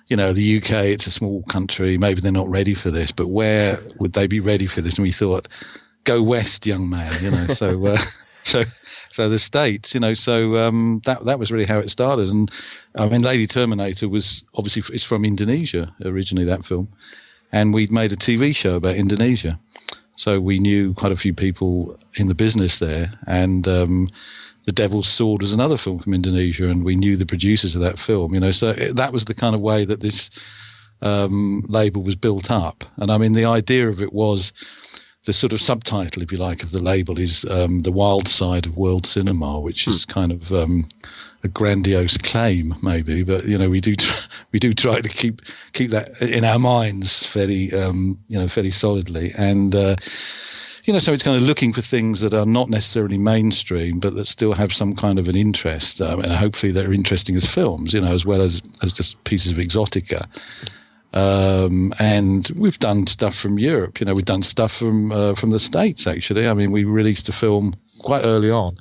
the UK, it's a small country, maybe they're not ready for this, but where would they be ready for this? And we thought, go west, young man, so the States, so that was really how it started. And I mean, Lady Terminator was obviously, it's from Indonesia originally, that film, and we'd made a TV show about Indonesia, so we knew quite a few people in the business there. And The Devil's Sword was another film from Indonesia, and we knew the producers of that film, so that was the kind of way that this label was built up. And I mean, the idea of it was, the sort of subtitle, if you like, of the label is The Wild Side of World Cinema, which is kind of a grandiose claim, maybe, but we do try to keep that in our minds fairly solidly. And so it's kind of looking for things that are not necessarily mainstream, but that still have some kind of an interest, and hopefully they're interesting as films, as well as just pieces of exotica. And we've done stuff from Europe, we've done stuff from the States, actually. I mean, we released a film quite early on,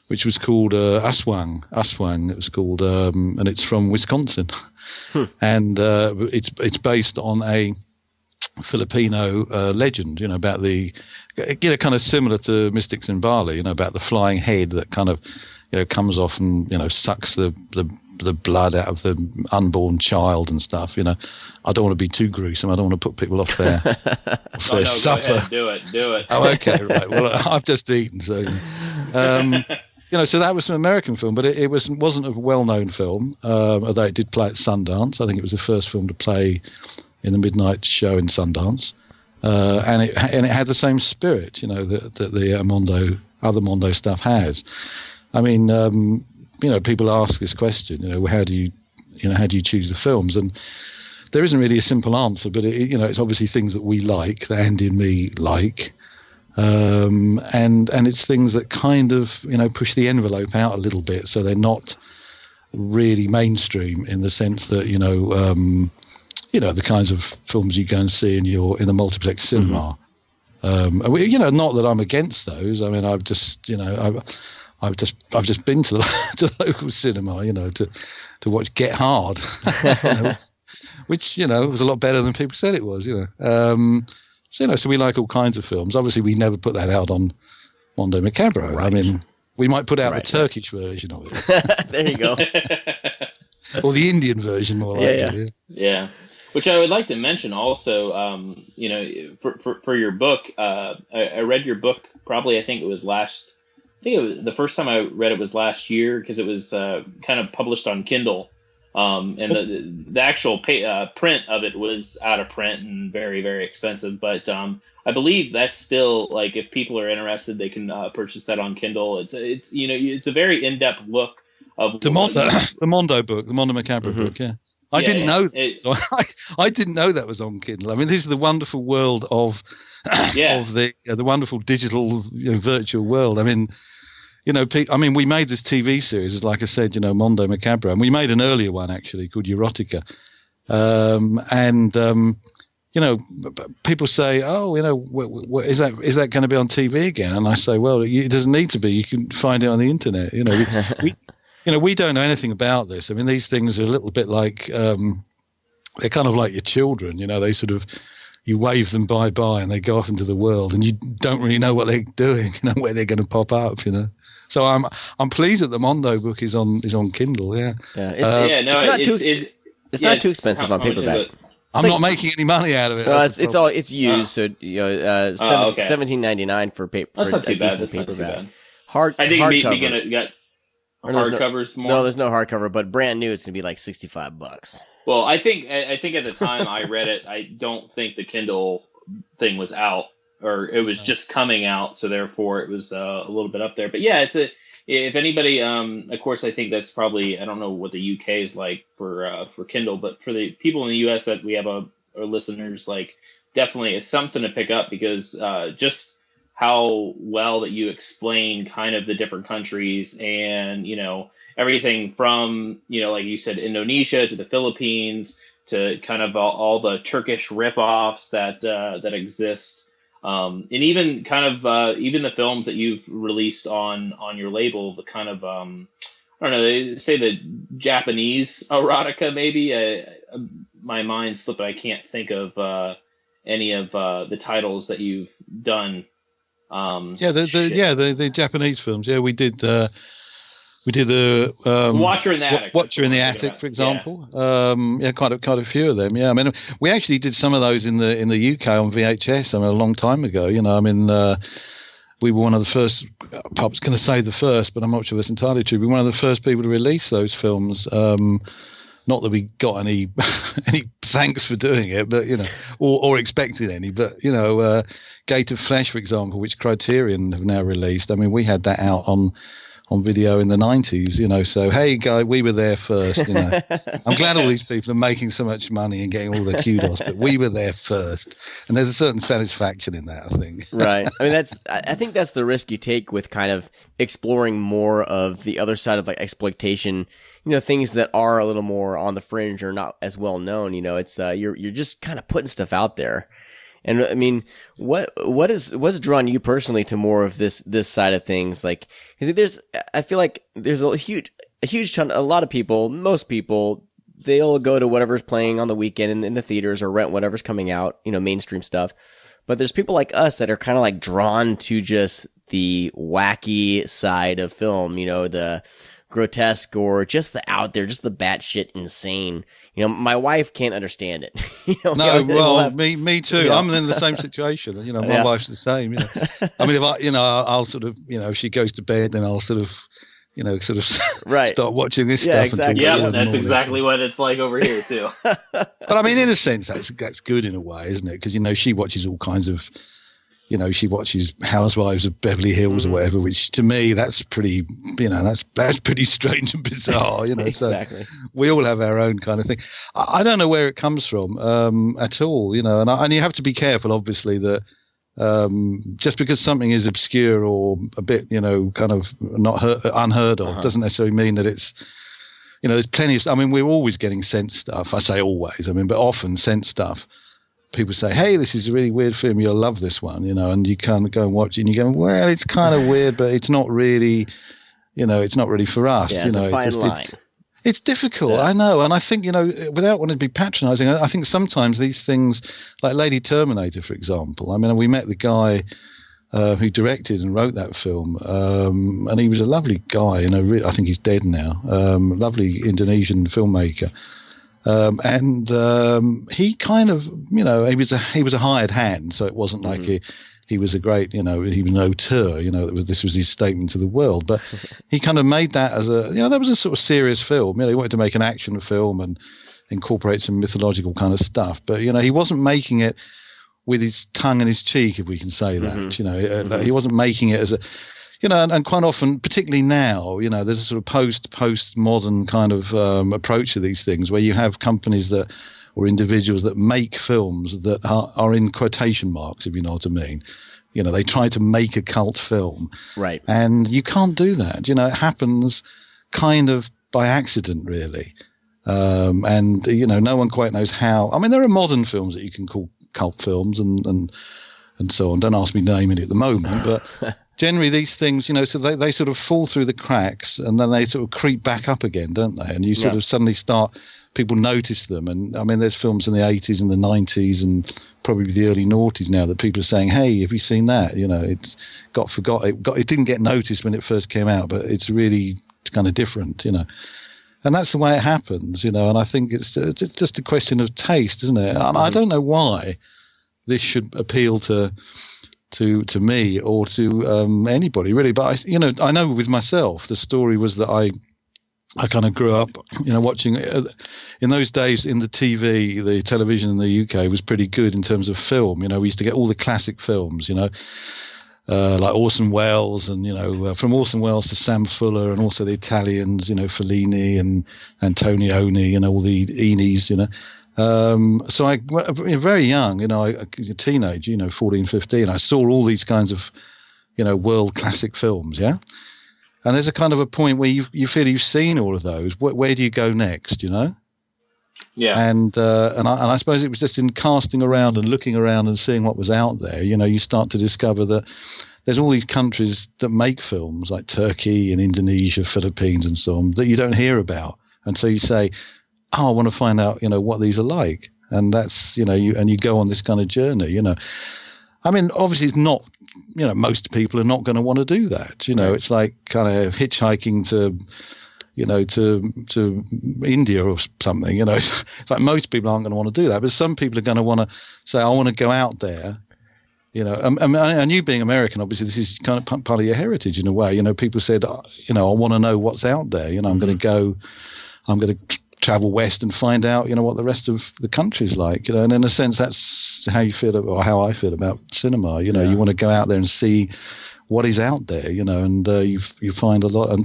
which was called Aswang, it was called, and it's from Wisconsin. And it's based on a Filipino legend, about the, kind of similar to Mystics in Bali, about the flying head that kind of, comes off and, sucks the blood out of the unborn child and stuff. I don't want to be too gruesome. I don't want to put people off their supper. Go ahead, do it. Oh, okay, right. Well, I've just eaten, so. So that was an American film, but it wasn't a well-known film, although it did play at Sundance. I think it was the first film to play in the midnight show in Sundance, and it had the same spirit, that the other Mondo stuff has. I mean, people ask this question, how do you choose the films? And there isn't really a simple answer, but it's obviously things that we like, that Andy and me like. And it's things that kind of push the envelope out a little bit, so they're not really mainstream in the sense that the kinds of films you go and see in a multiplex cinema. Not that I'm against those. I mean, I've just been to the local cinema, to watch Get Hard, which was a lot better than people said it was. So we like all kinds of films. Obviously, we never put that out on Mondo Macabro. Right. I mean, we might put out the Turkish version of it. There you go. Or the Indian version, more likely. Yeah. Which I would like to mention also, for your book, I read your book probably, I think it was the first time I read it was last year, because it was kind of published on Kindle. And the actual print of it was out of print and very, very expensive. But I believe that's still, like, if people are interested, they can purchase that on Kindle. It's a very in-depth look of the Mondo book, the Mondo Macabre book. Yeah. I didn't know. I didn't know that was on Kindle. I mean, this is the wonderful world of the wonderful digital virtual world. I mean, we made this TV series, like I said, Mondo Macabro, and we made an earlier one actually called Erotica. People say, "Oh, is that going to be on TV again?" And I say, "Well, it doesn't need to be. You can find it on the internet." We don't know anything about this. I mean, these things are a little bit like they're kind of like your children. They sort of, you wave them bye-bye and they go off into the world, and you don't really know what they're doing, where they're going to pop up, So I'm pleased that the Mondo book is on Kindle. Yeah. It's not too expensive on paperback. I'm not making any money out of it. It's used, so $17.99 for paper. That's not too bad. That's not too bad. I think you got hardcovers more. No, there's no hardcover, but brand new, it's gonna be like $65. Well, I think at the time I read it, I don't think the Kindle thing was out, or it was just coming out, so therefore it was a little bit up there. But yeah, if anybody, of course, I think that's probably, I don't know what the UK is like for Kindle, but for the people in the US that we have our listeners, like, definitely it's something to pick up, because just how well that you explain kind of the different countries, and everything from like you said, Indonesia to the Philippines to kind of all the Turkish ripoffs that exist. And even kind of even the films that you've released on your label, the kind of I don't know, they say the Japanese erotica maybe. My mind slipped. I can't think of any of the titles that you've done. The Japanese films. Yeah, we did the Watcher in the Attic. Watcher in the Attic, for example. Yeah. Quite a few of them. Yeah, I mean, we actually did some of those in the UK on VHS. I mean, a long time ago. We were one of the first. I was going to say the first, but I'm not sure that's entirely true. We were one of the first people to release those films. Not that we got any thanks for doing it, but or expected any. But Gate of Flesh, for example, which Criterion have now released. I mean, we had that out on video in the 90s, so hey guy, we were there first. I'm glad all these people are making so much money and getting all the kudos, but we were there first, and there's a certain satisfaction in that, I think. Right. I mean, I think that's the risk you take with kind of exploring more of the other side of like exploitation, things that are a little more on the fringe or not as well known. It's you're just kind of putting stuff out there. And I mean, what's drawn you personally to more of this side of things? Like, I feel like there's a huge ton, a lot of people, most people, they'll go to whatever's playing on the weekend in the theaters or rent whatever's coming out, mainstream stuff. But there's people like us that are kind of like drawn to just the wacky side of film, the grotesque or just the out there, just the batshit insane, my wife can't understand it. No, we'll have, me too. Yeah. I'm in the same situation. My wife's the same. I mean, if I'll sort of, if she goes to bed, then I'll sort of, right. start watching this Yeah, stuff. exactly. Yeah, that's exactly what it's like over here too. But I mean, in a sense, that's good in a way, isn't it? Because she watches all kinds of. She watches Housewives of Beverly Hills or whatever, which to me that's pretty, that's pretty strange and bizarre. Exactly. So we all have our own kind of thing. I don't know where it comes from at all, and you have to be careful, obviously, that just because something is obscure or a bit, kind of not unheard of, doesn't necessarily mean that it's. There's plenty of. I mean, we're always getting sent stuff. I say always. But often sent stuff. People say, "Hey, this is a really weird film. You'll love this one," and you kind of go and watch it, and you go, "Well, it's kind of weird, but it's not really, it's not really for us." Yeah, it's a fine line. It's difficult, I know, and I think without wanting to be patronising, I think sometimes these things, like Lady Terminator, for example. I mean, we met the guy who directed and wrote that film, and he was a lovely guy. I think he's dead now. Lovely Indonesian filmmaker. He kind of, he was a hired hand, so it wasn't like he was a great, he was no auteur, this was his statement to the world. But he kind of made that as that was a sort of serious film. He wanted to make an action film and incorporate some mythological kind of stuff. But, he wasn't making it with his tongue in his cheek, if we can say that. He wasn't making it as a... and quite often, particularly now, there's a sort of post-modern kind of approach to these things where you have companies or individuals that make films that are in quotation marks, if you know what I mean. They try to make a cult film. Right. And you can't do that. It happens kind of by accident, really. No one quite knows how. I mean, there are modern films that you can call cult films and so on. Don't ask me to name it at the moment, but... Generally, these things, so they sort of fall through the cracks and then they sort of creep back up again, don't they? And you sort of suddenly people notice them. And I mean, there's films in the 80s and the 90s and probably the early noughties now that people are saying, hey, have you seen that? It's got forgot. It didn't get noticed when it first came out, but it's really kind of different, And that's the way it happens, And I think it's just a question of taste, isn't it? And I don't know why this should appeal to me or to anybody really, but I know with myself the story was that I kind of grew up watching in those days in the television in the UK was pretty good in terms of film. We used to get all the classic films, like Orson Welles and from Orson Welles to Sam Fuller and also the Italians, Fellini and Antonioni, all the Enis, So I, very young, a teenage, 14, 15, I saw all these kinds of, world classic films, yeah? And there's a kind of a point where you feel you've seen all of those. Where do you go next, Yeah. And I suppose it was just in casting around and looking around and seeing what was out there, you start to discover that there's all these countries that make films like Turkey and Indonesia, Philippines and so on that you don't hear about. And so you say, I want to find out, what these are like. And that's, you go on this kind of journey, I mean, obviously it's not, most people are not going to want to do that. Right. It's like kind of hitchhiking to India or something, it's like most people aren't going to want to do that. But some people are going to want to say, I want to go out there, and you being American, obviously this is kind of part of your heritage in a way. People said, I want to know what's out there. I'm going to travel west and find out, what the rest of the country's like, and in a sense, that's how you feel, or how I feel about cinema. You want to go out there and see what is out there, and you find a lot,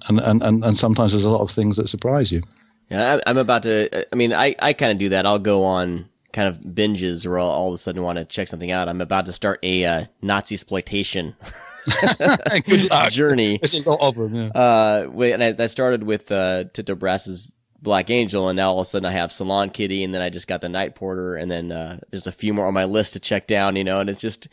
and sometimes there's a lot of things that surprise you. Yeah, I'm about to. I mean, I kind of do that. I'll go on kind of binges, or I'll all of a sudden want to check something out. I'm about to start a Nazisploitation journey. There's a lot of them. Yeah. And I started with Tito Brass's Black Angel, and now all of a sudden I have Salon Kitty, and then I just got The Night Porter, and then there's a few more on my list to check down, and it's just,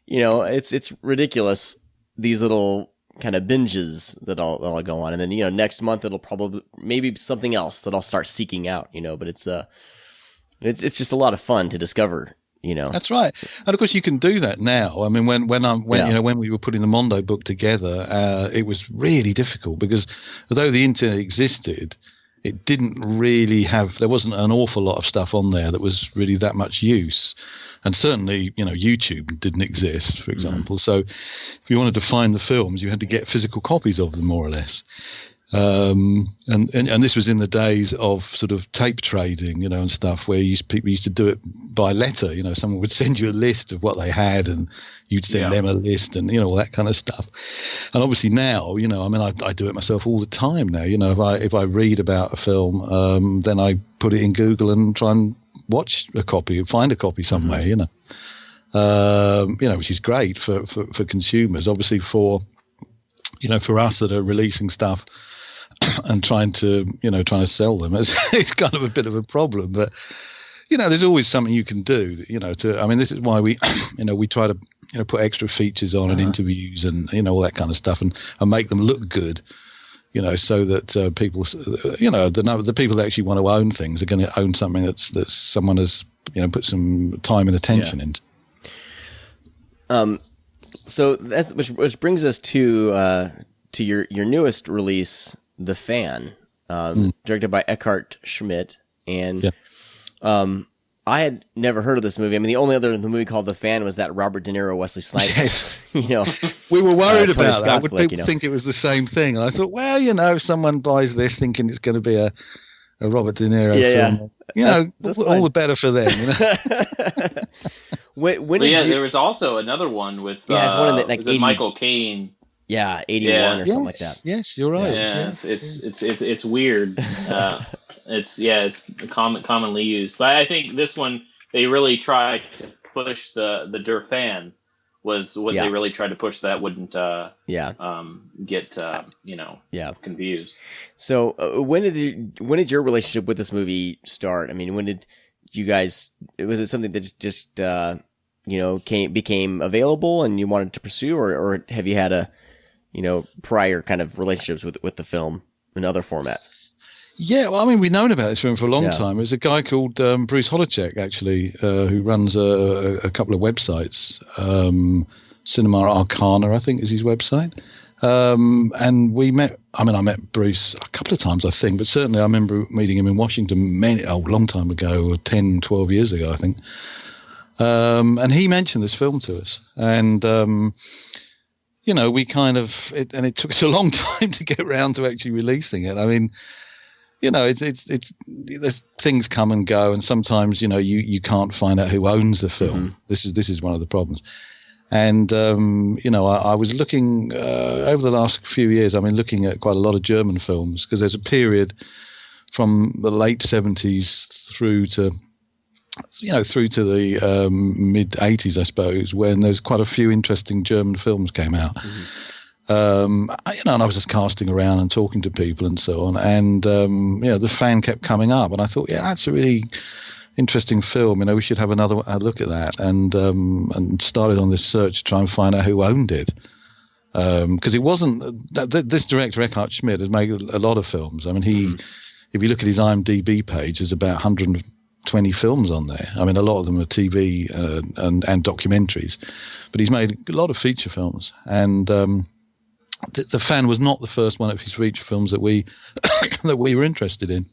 it's ridiculous, these little kind of binges that I'll go on, and then, next month it'll probably, maybe something else that I'll start seeking out, but it's just a lot of fun to discover, That's right. And of course you can do that now. I mean, when we were putting the Mondo book together, it was really difficult because although the internet existed, it didn't really there wasn't an awful lot of stuff on there that was really that much use. And certainly, YouTube didn't exist, for example. So if you wanted to find the films, you had to get physical copies of them, more or less. And this was in the days of sort of tape trading, and stuff where people used to do it by letter. Someone would send you a list of what they had, and you'd send them a list, and all that kind of stuff. And obviously now, I do it myself all the time now. If I read about a film, then I put it in Google and try and watch a copy, find a copy somewhere. Which is great for consumers. Obviously for us that are releasing stuff and trying to sell them, it's kind of a bit of a problem. But there's always something you can do. This is why we we try to put extra features on and interviews and all that kind of stuff and make them look good. So that people, the people that actually want to own things are going to own something that someone has put some time and attention into. So that's which brings us to your newest release, The Fan, directed by Eckhart Schmidt, and I had never heard of this movie. I mean, the only other movie called The Fan was that Robert De Niro, Wesley Snipes. We were worried about that. Would flick, people think it was the same thing? And I thought, well, if someone buys this thinking it's going to be a Robert De Niro film, that's all the better for them. There was also another one with it's one of the, Michael Kane. Yeah, 81 or something like that. Yes, you're right. Yeah, it's weird. It's commonly used, but I think this one they really tried to push the Der Fan was what they really tried to push that wouldn't get confused. So when did your relationship with this movie start? I mean, when did you guys? Was it something that just became available and you wanted to pursue, or have you had a prior kind of relationships with the film in other formats? Yeah, well, we've known about this film for a long time. There's a guy called Bruce Holacek, actually, who runs a couple of websites. Cinema Arcana, I think, is his website. And we met. I met Bruce a couple of times, I think, but certainly I remember meeting him in Washington a long time ago, 10, 12 years ago, I think. And he mentioned this film to us, and we kind of, and it took us a long time to get around to actually releasing it. I mean, it's things come and go, and sometimes you can't find out who owns the film. Mm-hmm. This is one of the problems. And I was looking over the last few years. I've been looking at quite a lot of German films because there's a period from the late 70s through to the mid 80s, I suppose, when there's quite a few interesting German films came out. Mm-hmm. And I was just casting around and talking to people and so on, and The Fan kept coming up, and I thought, that's a really interesting film. We should have another look at that, and started on this search to try and find out who owned it, because it wasn't this director Eckhart Schmidt has made a lot of films. I mean, if you look at his IMDb page, there's about 120 films on there. I mean, a lot of them are TV and documentaries, but he's made a lot of feature films, and The Fan was not the first one of his feature films that we were interested in,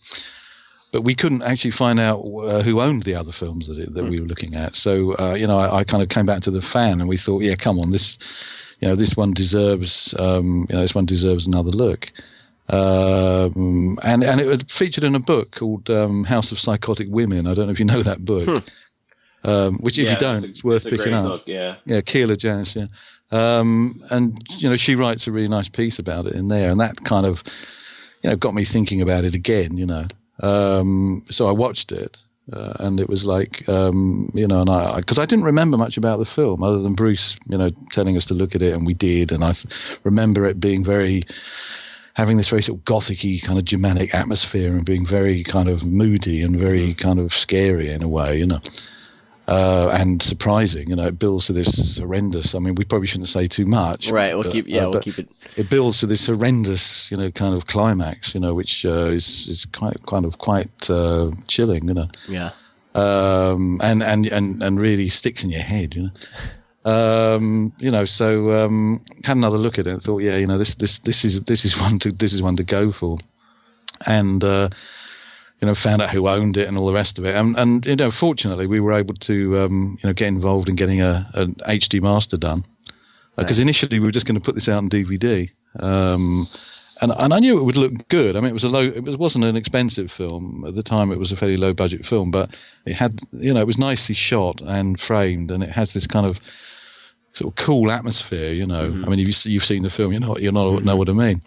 but we couldn't actually find out who owned the other films that we were looking at. So I kind of came back to The Fan, and we thought, come on, this one deserves another look. And it was featured in a book called House of Psychotic Women. I don't know if you know that book. Which if you don't, it's worth picking up. Book, Keela Janis, and she writes a really nice piece about it in there, and that kind of got me thinking about it again. So I watched it, and it was like and because I didn't remember much about the film other than Bruce telling us to look at it, and we did, and I remember it being having this very sort of gothic-y kind of Germanic atmosphere, and being very kind of moody and very kind of scary in a way, and surprising. It builds to this horrendous. I mean, we probably shouldn't say too much. Right. We'll keep it. It builds to this horrendous, kind of climax, which is quite chilling. Yeah. And really sticks in your head. So had another look at it and thought, this is one to go for. and found out who owned it and all the rest of it. And fortunately, we were able to get involved in getting an HD master done, because initially we were just going to put this out on DVD. And I knew it would look good. I mean, it wasn't an expensive film at the time. It was a fairly low budget film, but it had, it was nicely shot and framed, and it has this kind of sort of cool atmosphere. Mm-hmm. I mean, you've seen the film, know what I mean.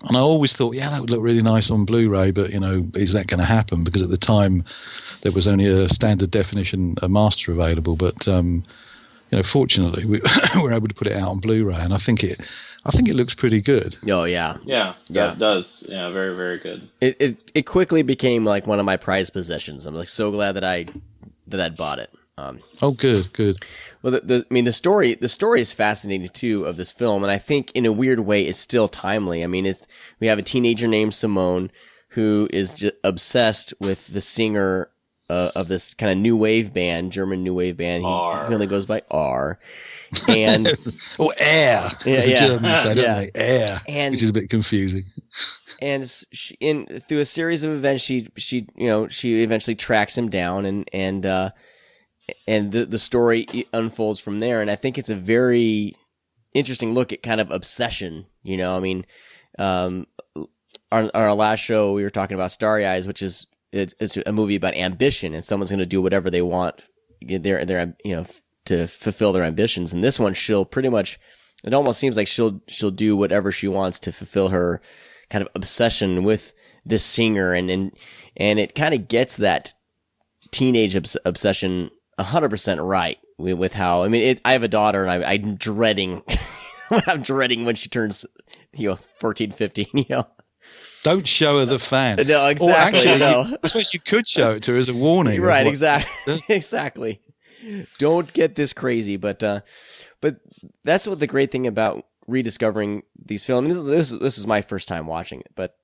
And I always thought, that would look really nice on Blu-ray, but is that going to happen? Because at the time there was only a standard definition master available. But fortunately, we were able to put it out on Blu-ray, and I think it looks pretty good. Oh yeah, it does. Yeah, very, very good. It quickly became like one of my prized possessions. I'm like so glad that I'd bought it. Good. Well, the story is fascinating too of this film, and I think in a weird way it's still timely. I mean, we have a teenager named Simone who is just obsessed with the singer of this kind of new wave band, German new wave band. He only goes by R. And air. Yeah, the Germans say, don't they? Air, and which is a bit confusing. And through a series of events, she eventually tracks him down, and the story unfolds from there. And I think it's a very interesting look at kind of obsession. I mean, our last show we were talking about Starry Eyes, which is it's a movie about ambition, and someone's going to do whatever they want. To fulfill their ambitions. And this one, she'll pretty much, it almost seems like she'll do whatever she wants to fulfill her kind of obsession with this singer. And it kind of gets that teenage obsession 100% right with how, I mean, I have a daughter, and I'm dreading, I'm dreading when she turns, 14, 15, Don't show her the fan. No, exactly. I suppose you could show it to her as a warning. Right, exactly. Exactly. Don't get this crazy, but that's what the great thing about rediscovering these films. This is my first time watching it, but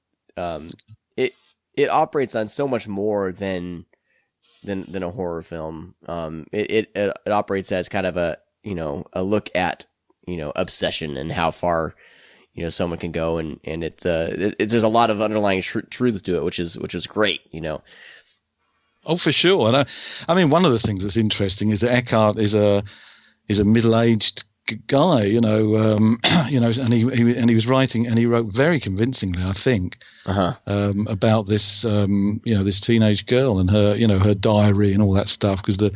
it operates on so much more than a horror film. It operates as kind of a look at obsession and how far someone can go, and there's a lot of underlying truth to it, which is great. Oh, for sure. And I mean, one of the things that's interesting is that Eckhart is a middle-aged guy, and he was writing, and he wrote very convincingly, I think, about this, this teenage girl and her, her diary and all that stuff. Because the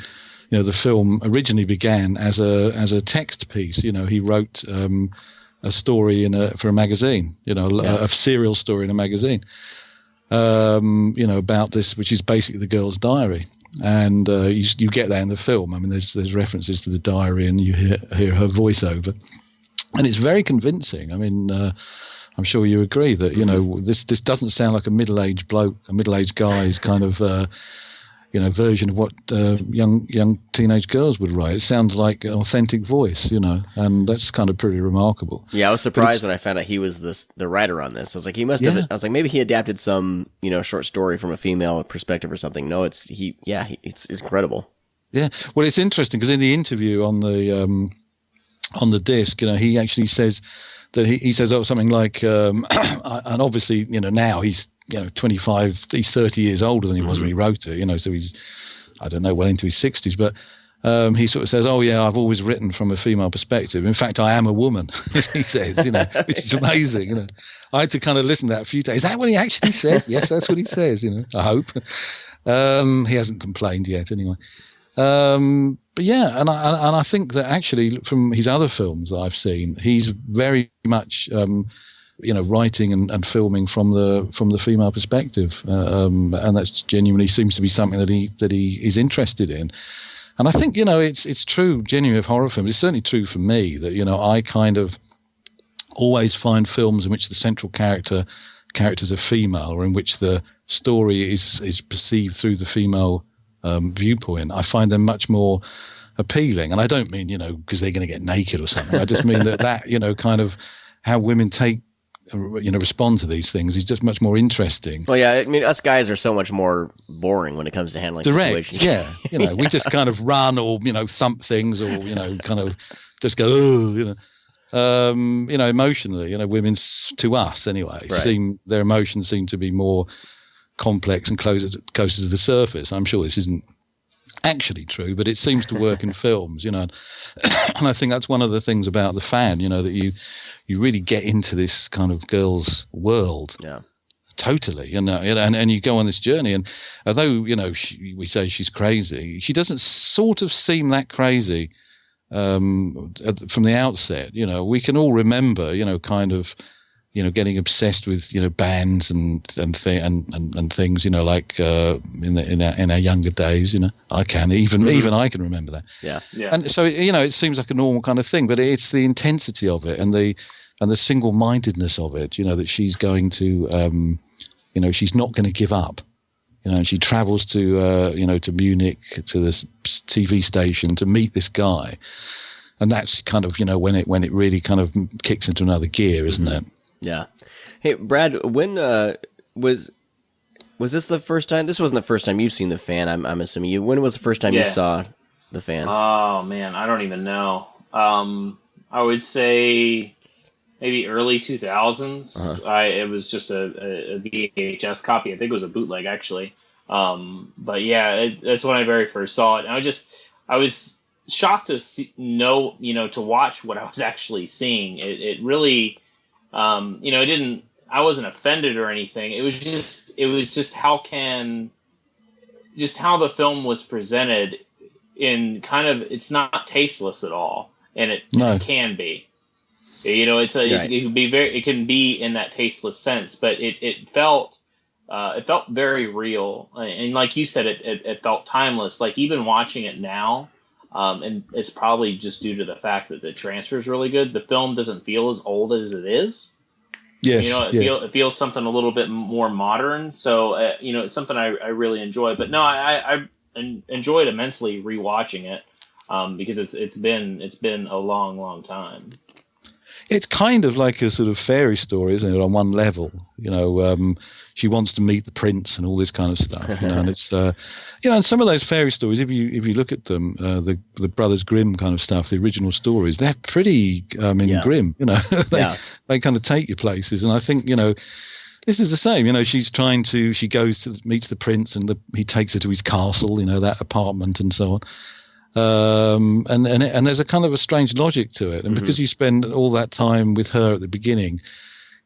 film originally began as a text piece. He wrote a story for a magazine, a serial story in a magazine. About this, which is basically the girl's diary, and you get that in the film. I mean, there's references to the diary, and you hear her voiceover, and it's very convincing. I mean, I'm sure you agree that this doesn't sound like a middle-aged bloke, a middle-aged guy's kind of version of what young teenage girls would write. It sounds like an authentic voice, and that's kind of pretty remarkable. Yeah, I was surprised when I found out he was the writer on this. I was like, he must have. I was like, maybe he adapted some short story from a female perspective or something. No, it's incredible. Yeah, well, it's interesting because in the interview on the disc, he actually says that he says something like, and obviously now he's 25, he's 30 years older than he was when he wrote it, so he's, I don't know, well into his 60s, but he sort of says, oh yeah, I've always written from a female perspective. In fact, I am a woman, he says, which is amazing, I had to kind of listen to that a few times. Is that what he actually says? Yes, that's what he says, I hope. He hasn't complained yet anyway. But yeah, and I think that actually from his other films that I've seen, he's very much writing and filming from the female perspective, and that genuinely seems to be something that he is interested in. And I think it's true genuinely of horror films. It's certainly true for me that I kind of always find films in which the central characters are female, or in which the story is perceived through the female viewpoint. I find them much more appealing, and I don't mean because they're going to get naked or something. I just mean that kind of how women respond to these things is just much more interesting. Well, yeah, I mean, us guys are so much more boring when it comes to handling situations. Yeah, we just kind of run or thump things or kind of just go, Emotionally, women to us anyway, their emotions seem to be more complex and closer to the surface. I'm sure this isn't actually true, but it seems to work in films, and I think that's one of the things about The Fan, that you really get into this kind of girl's world. Yeah. Totally, and you go on this journey, and although we say she's crazy, she doesn't sort of seem that crazy from the outset. We can all remember, kind of, getting obsessed with bands and things, like in our younger days. I can even I can remember that. Yeah. And so it seems like a normal kind of thing, but it's the intensity of it and the single-mindedness of it, that she's going to, she's not going to give up. And she travels to, to Munich, to this TV station to meet this guy. And that's kind of, when it really kind of kicks into another gear, isn't it? Yeah. Hey, Brad, when was this the first time? This wasn't the first time you've seen The Fan, I'm assuming. When was the first time you saw The Fan? Oh, man, I don't even know. I would say maybe early 2000s. It was just a VHS copy. I think it was a bootleg, actually. But yeah, that's when I very first saw it. And I was shocked to to watch what I was actually seeing. It really, it didn't. I wasn't offended or anything. It was just how the film was presented in kind of, it's not tasteless at all, and it can be. It can be in that tasteless sense, but it felt very real, and like you said, it felt timeless. Like even watching it now, and it's probably just due to the fact that the transfer is really good. The film doesn't feel as old as it is. Yes, it feels something a little bit more modern. So it's something I really enjoy. But no, I enjoyed immensely rewatching it because it's been a long time. It's kind of like a sort of fairy story, isn't it? On one level, she wants to meet the prince and all this kind of stuff, and it's, and some of those fairy stories, if you look at them, the Brothers Grimm kind of stuff, the original stories, they're pretty grim, they kind of take you places, and I think, this is the same, she goes to meets the prince, and he takes her to his castle, that apartment and so on. And there's a kind of a strange logic to it, and because you spend all that time with her at the beginning,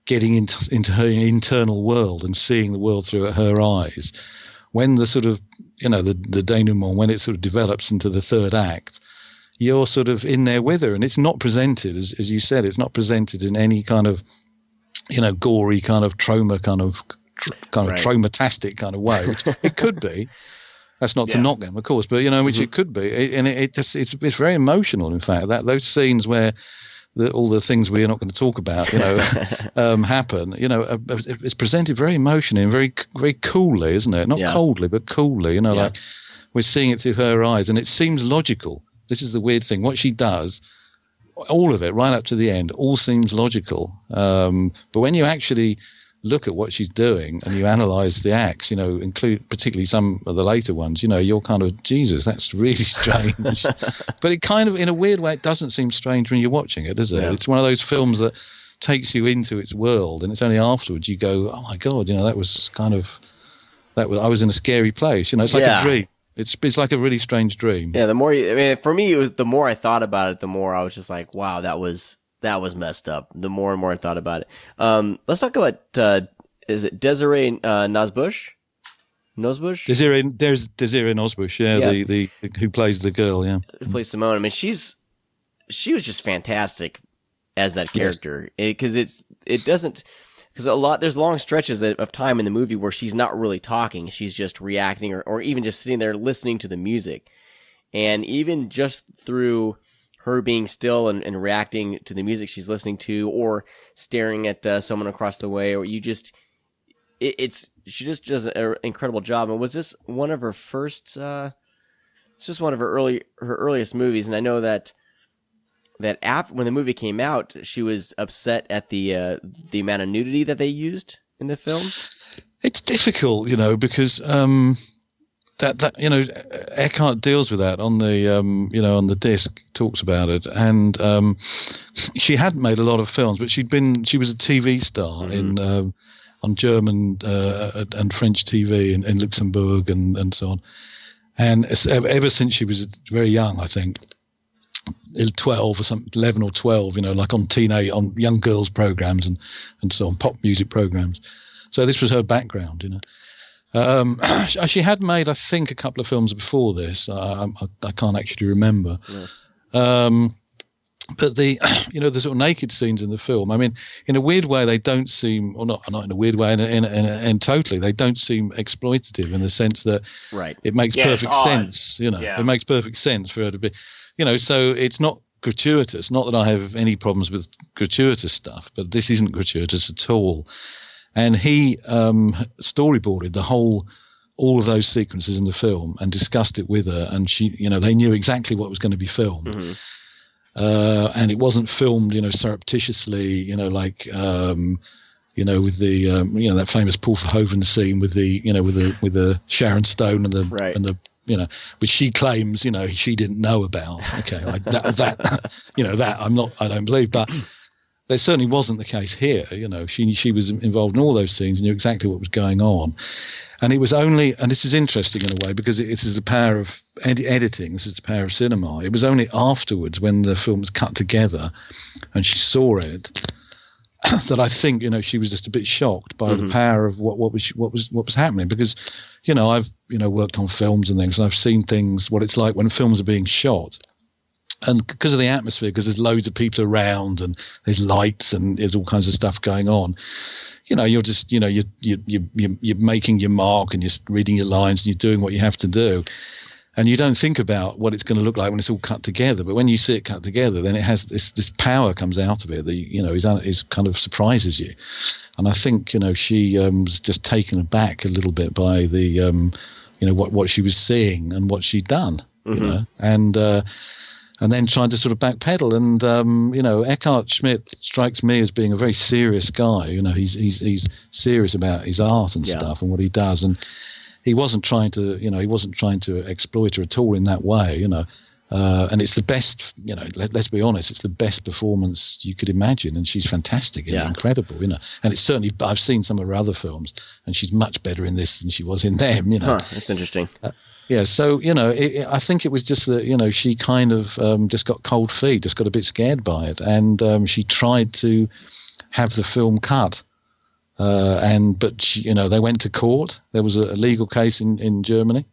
getting into her internal world and seeing the world through her eyes, when the sort of the denouement, when it sort of develops into the third act, you're sort of in there with her, and it's not presented as you said, it's not presented in any kind of gory kind of trauma kind of traumatastic kind of way, which it could be. That's not to knock them, of course, but which it could be, and it's very emotional. In fact, those scenes where all the things we're not going to talk about, happen. It's presented very emotionally and very very coolly, isn't it? Not coldly, but coolly. Like we're seeing it through her eyes, and it seems logical. This is the weird thing. What she does, all of it, right up to the end, all seems logical. But when you actually look at what she's doing and you analyze the acts, include particularly some of the later ones, you're kind of, Jesus, that's really strange. But it kind of, in a weird way, it doesn't seem strange when you're watching it, does it? Yeah. It's one of those films that takes you into its world, and it's only afterwards you go, oh my God, that was I was in a scary place. It's like a dream. It's like a really strange dream. Yeah, for me, it was the more I thought about it, the more I was just like, wow, that was messed up. The more and more I thought about it. Let's talk about, is it Desiree Nosbush? Desiree Nosbush, the who plays the girl, who plays Simone. I mean, she was just fantastic as that character, because there's long stretches of time in the movie where she's not really talking, she's just reacting or even just sitting there listening to the music, and even just through her being still and reacting to the music she's listening to, or staring at someone across the way, or she just does an incredible job. And was this one of her first? It's just one of her earliest movies, and I know that after, when the movie came out, she was upset at the amount of nudity that they used in the film. It's difficult, because that Eckhart deals with that on the on the disc, talks about it, and she hadn't made a lot of films, but she was a TV star in on German and French TV in Luxembourg and so on, and ever since she was very young, I think 12 or something, 11 or 12, like on young girls programs and so on, pop music programs. So this was her background, She had made, I think, a couple of films before this. I can't actually remember. Yeah. But the sort of naked scenes in the film, I mean, in a weird way, they don't seem, or not in a weird way, in totally, they don't seem exploitative in the sense that it makes perfect sense. It makes perfect sense for her to be, so it's not gratuitous. Not that I have any problems with gratuitous stuff, but this isn't gratuitous at all. And he storyboarded all of those sequences in the film and discussed it with her, and she, they knew exactly what was going to be filmed. Mm-hmm. And it wasn't filmed, surreptitiously, with the, that famous Paul Verhoeven scene with the Sharon Stone and the which she claims, she didn't know about. Okay, I don't believe, but that certainly wasn't the case here. She was involved in all those scenes, knew exactly what was going on. And it was only, and this is interesting in a way, because this is the power of editing, this is the power of cinema. It was only afterwards, when the film was cut together and she saw it, that I think, she was just a bit shocked by the power of what was happening. Because, I've, worked on films and things, and I've seen things, what it's like when films are being shot. And because of the atmosphere, because there's loads of people around and there's lights and there's all kinds of stuff going on, you're just, you're making your mark and you're reading your lines and you're doing what you have to do. And you don't think about what it's going to look like when it's all cut together. But when you see it cut together, then it has this power comes out of it that, is kind of surprises you. And I think, she was just taken aback a little bit by the, what she was seeing and what she'd done, and then trying to sort of backpedal. And, Eckhart Schmidt strikes me as being a very serious guy. He's serious about his art and stuff and what he does. And he wasn't trying to exploit her at all in that way, and it's the best, let's be honest, it's the best performance you could imagine. And she's fantastic and incredible, and it's certainly, I've seen some of her other films and she's much better in this than she was in them, That's interesting. So, I think it was just that, she kind of just got cold feet, just got a bit scared by it. And she tried to have the film cut. But she, they went to court. There was a legal case in Germany.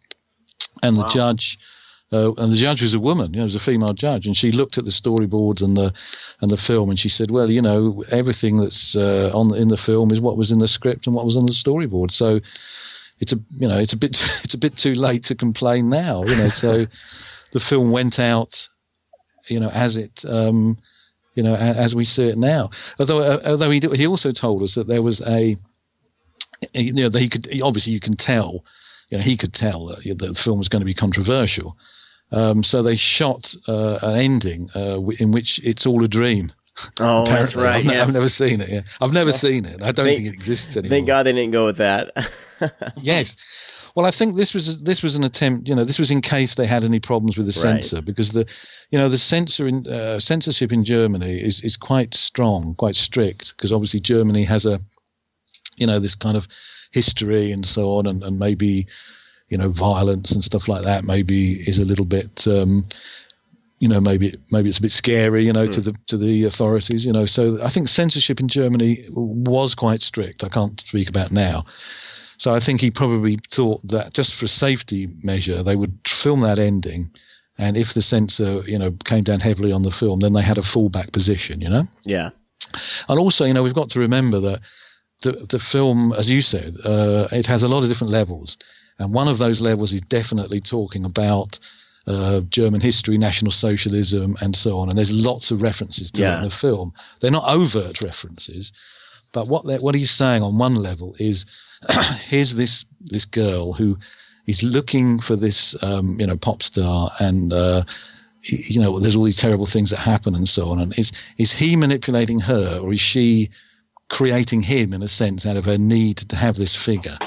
And the judge was a woman, it was a female judge. And she looked at the storyboards and the film, and she said, well, everything that's in the film is what was in the script and what was on the storyboard. So it's a bit too late to complain now, So the film went out, as it, as we see it now. Although he also told us that there was that he could, obviously you can tell, he could tell that the film was going to be controversial. So they shot an ending in which it's all a dream. Oh, that's right. I've never seen it. Yeah, I've never seen it. I don't think it exists anymore. Thank God they didn't go with that. Yes. Well, I think this was an attempt. This was in case they had any problems with the censor, because the censorship in Germany is quite strong, quite strict, because obviously Germany has a, this kind of history and so on, and maybe, violence and stuff like that maybe is a little bit, maybe it's a bit scary, to the authorities, So I think censorship in Germany was quite strict. I can't speak about now. So I think he probably thought that just for a safety measure, they would film that ending, and if the censor, came down heavily on the film, then they had a fallback position, Yeah. And also, we've got to remember that the film, as you said, it has a lot of different levels, and one of those levels is definitely talking about German history, National Socialism, and so on. And there's lots of references to it in the film. They're not overt references, but what he's saying on one level is, here's this girl who is looking for this, pop star, and there's all these terrible things that happen and so on. And is he manipulating her, or is she creating him in a sense out of her need to have this figure?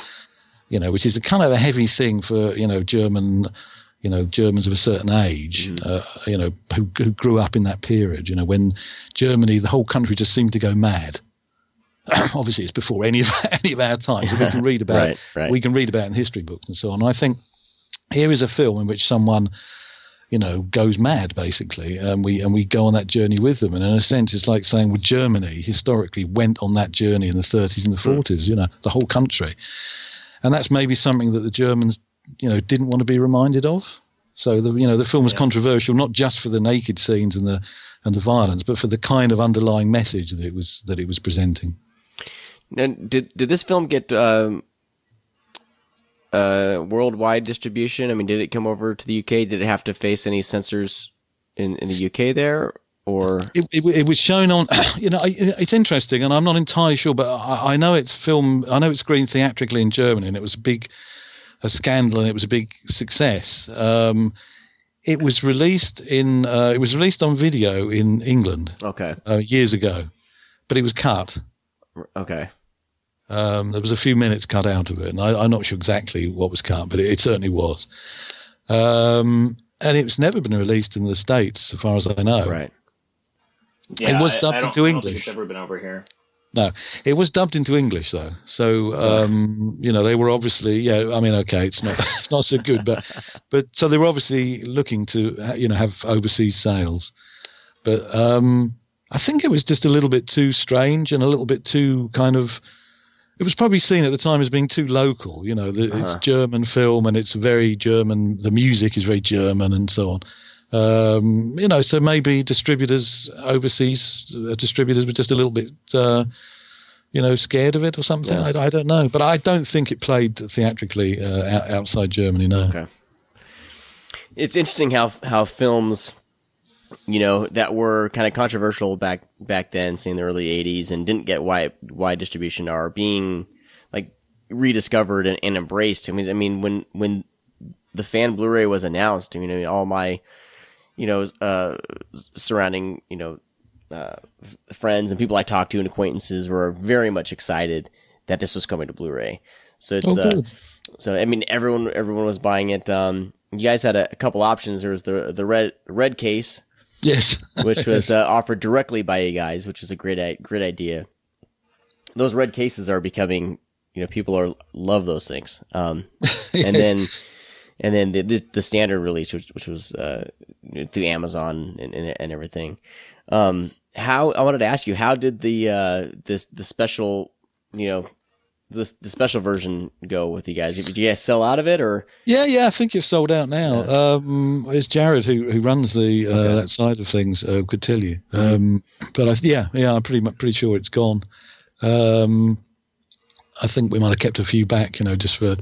which is a kind of a heavy thing for Germans of a certain age, who grew up in that period. When Germany, the whole country just seemed to go mad. Obviously, it's before any of our times. So we can read about we can read about in history books and so on. And I think here is a film in which someone, goes mad basically, and we go on that journey with them. And in a sense, it's like saying, well, Germany historically went on that journey in the 30s and the 40s. The whole country, and that's maybe something that the Germans, didn't want to be reminded of. So the film was controversial, not just for the naked scenes and the violence, but for the kind of underlying message that it was presenting. Now, did this film get worldwide distribution? I mean, did it come over to the UK? Did it have to face any censors in the UK there, or it was shown on? It's interesting, and I'm not entirely sure, but I know it's screened theatrically in Germany, and it was a scandal, and it was a big success. It was released on video in England. Okay. Years ago, but it was cut. Okay. There was a few minutes cut out of it, and I'm not sure exactly what was cut, but it certainly was. And it's never been released in the States, as far as I know. Right. Yeah, it was dubbed into English. I don't think it's ever been over here. No, it was dubbed into English though. So they were obviously it's not so good, but so they were obviously looking to have overseas sales, but I think it was just a little bit too strange and a little bit too kind of. It was probably seen at the time as being too local. It's German film and it's very German. The music is very German and so on. So maybe overseas distributors were just a little bit, scared of it or something. Yeah. I don't know, but I don't think it played theatrically outside Germany. No. Okay. It's interesting how films, that were kind of controversial back then, say in the early 80s, and didn't get wide distribution, are being like rediscovered and embraced. I mean, when the fan Blu-ray was announced, all my, surrounding, friends and people I talked to and acquaintances were very much excited that this was coming to Blu-ray. So it's, everyone was buying it. You guys had a couple options. There was the red case. Yes. Which was offered directly by you guys, which is a great idea. Those red cases are becoming, people love those things. Yes. And then the standard release, which was through Amazon and everything. I wanted to ask you, how did the special, the special version go with you guys? Did you guys sell out of it, or? Yeah, I think it's sold out now. Yeah. It's Jared who runs that side of things could tell you. But I'm pretty sure it's gone. I think we might have kept a few back, just for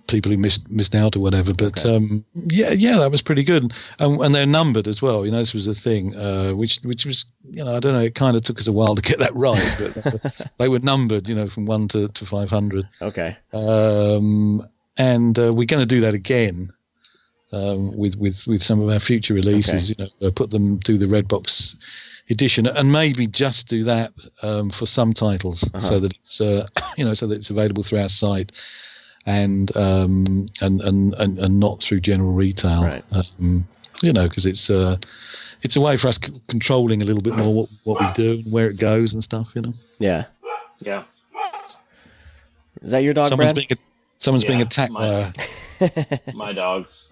people who missed out or whatever. But that was pretty good. And they're numbered as well. This was a thing, which was, I don't know, it kind of took us a while to get that right, but they were numbered, from 1 to 500. Okay. And we're going to do that again with some of our future releases. Okay. Put them through the red box edition, and maybe just do that for some titles, so that it's so that it's available through our site. And not through general retail, right. Because it's a way for us controlling a little bit more what we do and where it goes and stuff, Yeah. Yeah. Is that your dog, Brad? Someone's being attacked by my dogs.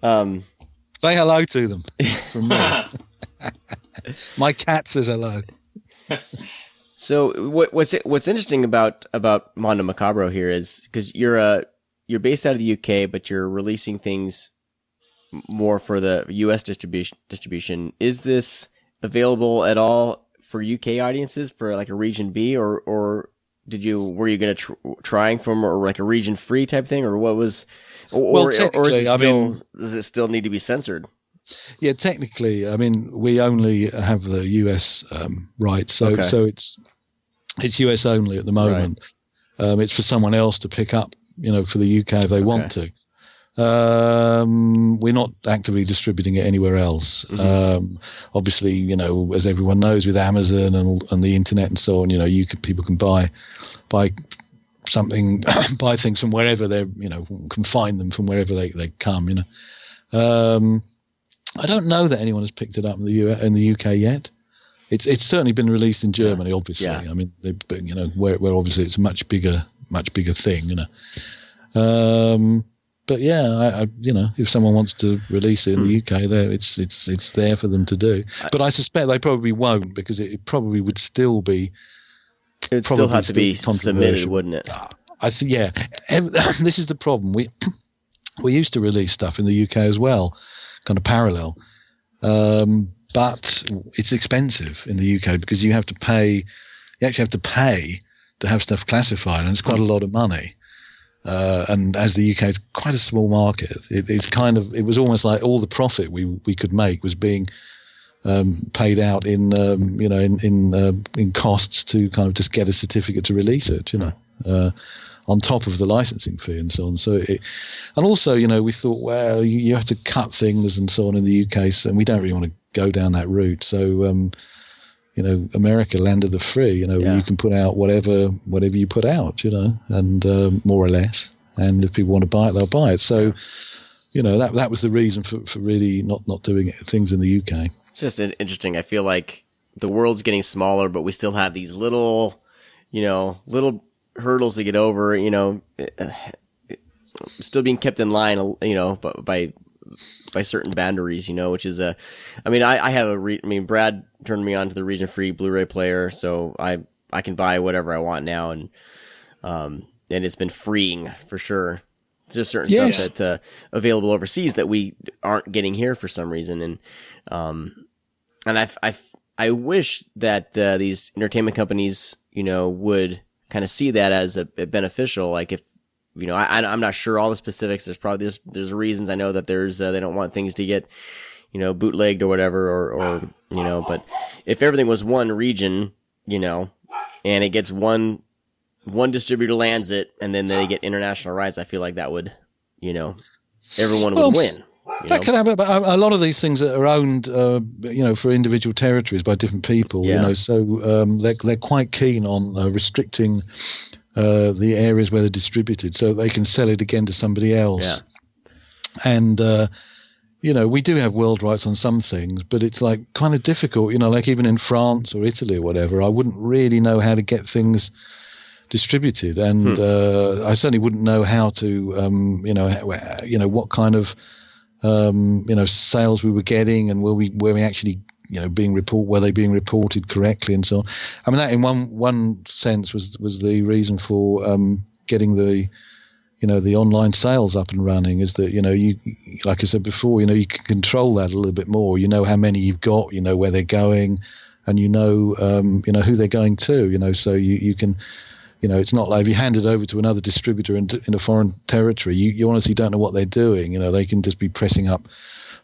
Say hello to them from me. My cat says hello. So what's interesting about Mondo Macabro here is, because you're based out of the UK, but you're releasing things more for the US distribution. Is this available at all for UK audiences, for like a region B, or were you going to trying from, or like a region free type thing, or what was, or is it does it still need to be censored? Yeah, technically, we only have the US rights, so it's US only at the moment. Right. It's for someone else to pick up, for the UK if they want to. We're not actively distributing it anywhere else. Mm-hmm. Obviously, as everyone knows, with Amazon and the internet and so on, people can buy something, buy things from wherever they're, can find them from wherever they come. I don't know that anyone has picked it up in the UK yet. It's certainly been released in Germany, obviously. Yeah. I mean, where obviously it's a much bigger thing. But yeah, if someone wants to release it in the UK, it's there for them to do. But I suspect they probably won't, because it probably would still be. It would still have to be submitted, wouldn't it? I think, yeah. This is the problem. We used to release stuff in the UK as well, kind of parallel, but it's expensive in the UK because you have to pay. You actually have to pay to have stuff classified, and it's quite a lot of money. And as the UK is quite a small market, it was almost like all the profit we could make was being paid out in costs to kind of just get a certificate to release it, on top of the licensing fee and so on. So and also, we thought, well, you have to cut things and so on in the UK, and we don't really want to go down that route. So, America, land of the free, you can put out whatever you put out, and more or less. And if people want to buy it, they'll buy it. So, that was the reason for really not doing things in the UK. It's just interesting. I feel like the world's getting smaller, but we still have these little hurdles to get over, still being kept in line, by certain boundaries, which is I have Brad turned me on to the region-free Blu-ray player, so I can buy whatever I want now, and it's been freeing for sure. It's just certain stuff that's available overseas that we aren't getting here for some reason, and I wish that these entertainment companies, would kind of see that as a beneficial. Like if, I'm not sure all the specifics. There's reasons. I know that they don't want things to get, bootlegged or whatever, or but if everything was one region, and it gets one distributor lands it, and then they get international rights, I feel like that would, everyone would win. That could happen, but a lot of these things are owned, for individual territories by different people. So they're quite keen on restricting the areas where they're distributed, so they can sell it again to somebody else. Yeah. And we do have world rights on some things, but it's like kind of difficult. Like even in France or Italy or whatever, I wouldn't really know how to get things distributed, and I certainly wouldn't know how to, what kind of sales we were getting, and were we actually, were they being reported correctly and so on. I mean, that in one sense was the reason for getting the online sales up and running, is that, you, like I said before, you can control that a little bit more. How many you've got, where they're going, and who they're going to, so you can, it's not like if you hand it over to another distributor in a foreign territory, you honestly don't know what they're doing. They can just be pressing up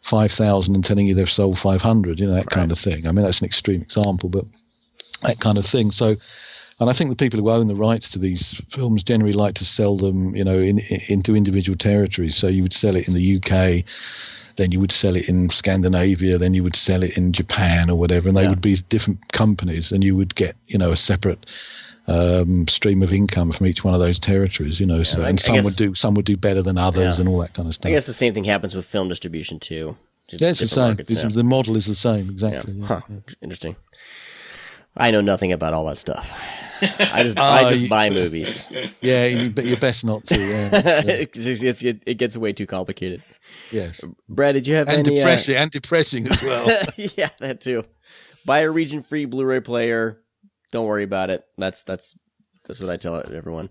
5,000 and telling you they've sold 500, that kind of thing. I mean, that's an extreme example, but that kind of thing. So, and I think the people who own the rights to these films generally like to sell them, into individual territories. So you would sell it in the UK, then you would sell it in Scandinavia, then you would sell it in Japan or whatever, and they would be different companies, and you would get, a separate stream of income from each one of those territories, So, and some would do better than others, and all that kind of stuff. I guess the same thing happens with film distribution too. Yeah, it's the same. The model is the same, exactly. Yeah. Interesting. I know nothing about all that stuff. I just buy movies. Yeah, but you're best not to. Yeah. It gets way too complicated. Yes. Brad, did you have any depressing as well? Yeah, that too. Buy a region-free Blu-ray player. Don't worry about it. That's what I tell everyone.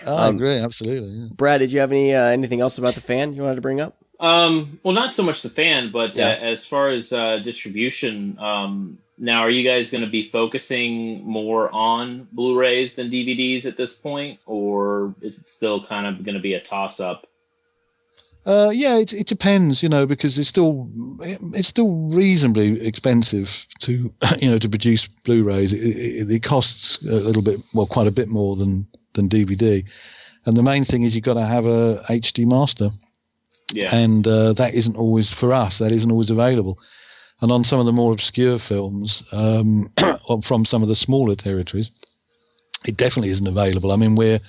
I agree, absolutely. Yeah. Brad, did you have anything else about the fan you wanted to bring up? Well, not so much the fan, but as far as distribution, now are you guys going to be focusing more on Blu-rays than DVDs at this point, or is it still kind of going to be a toss-up? It depends, because it's still reasonably expensive to to produce Blu-rays. It costs a little bit, quite a bit more than DVD, and the main thing is you've got to have a HD master. Yeah, and that isn't always for us. That isn't always available, and on some of the more obscure films, from some of the smaller territories, it definitely isn't available. I mean, we're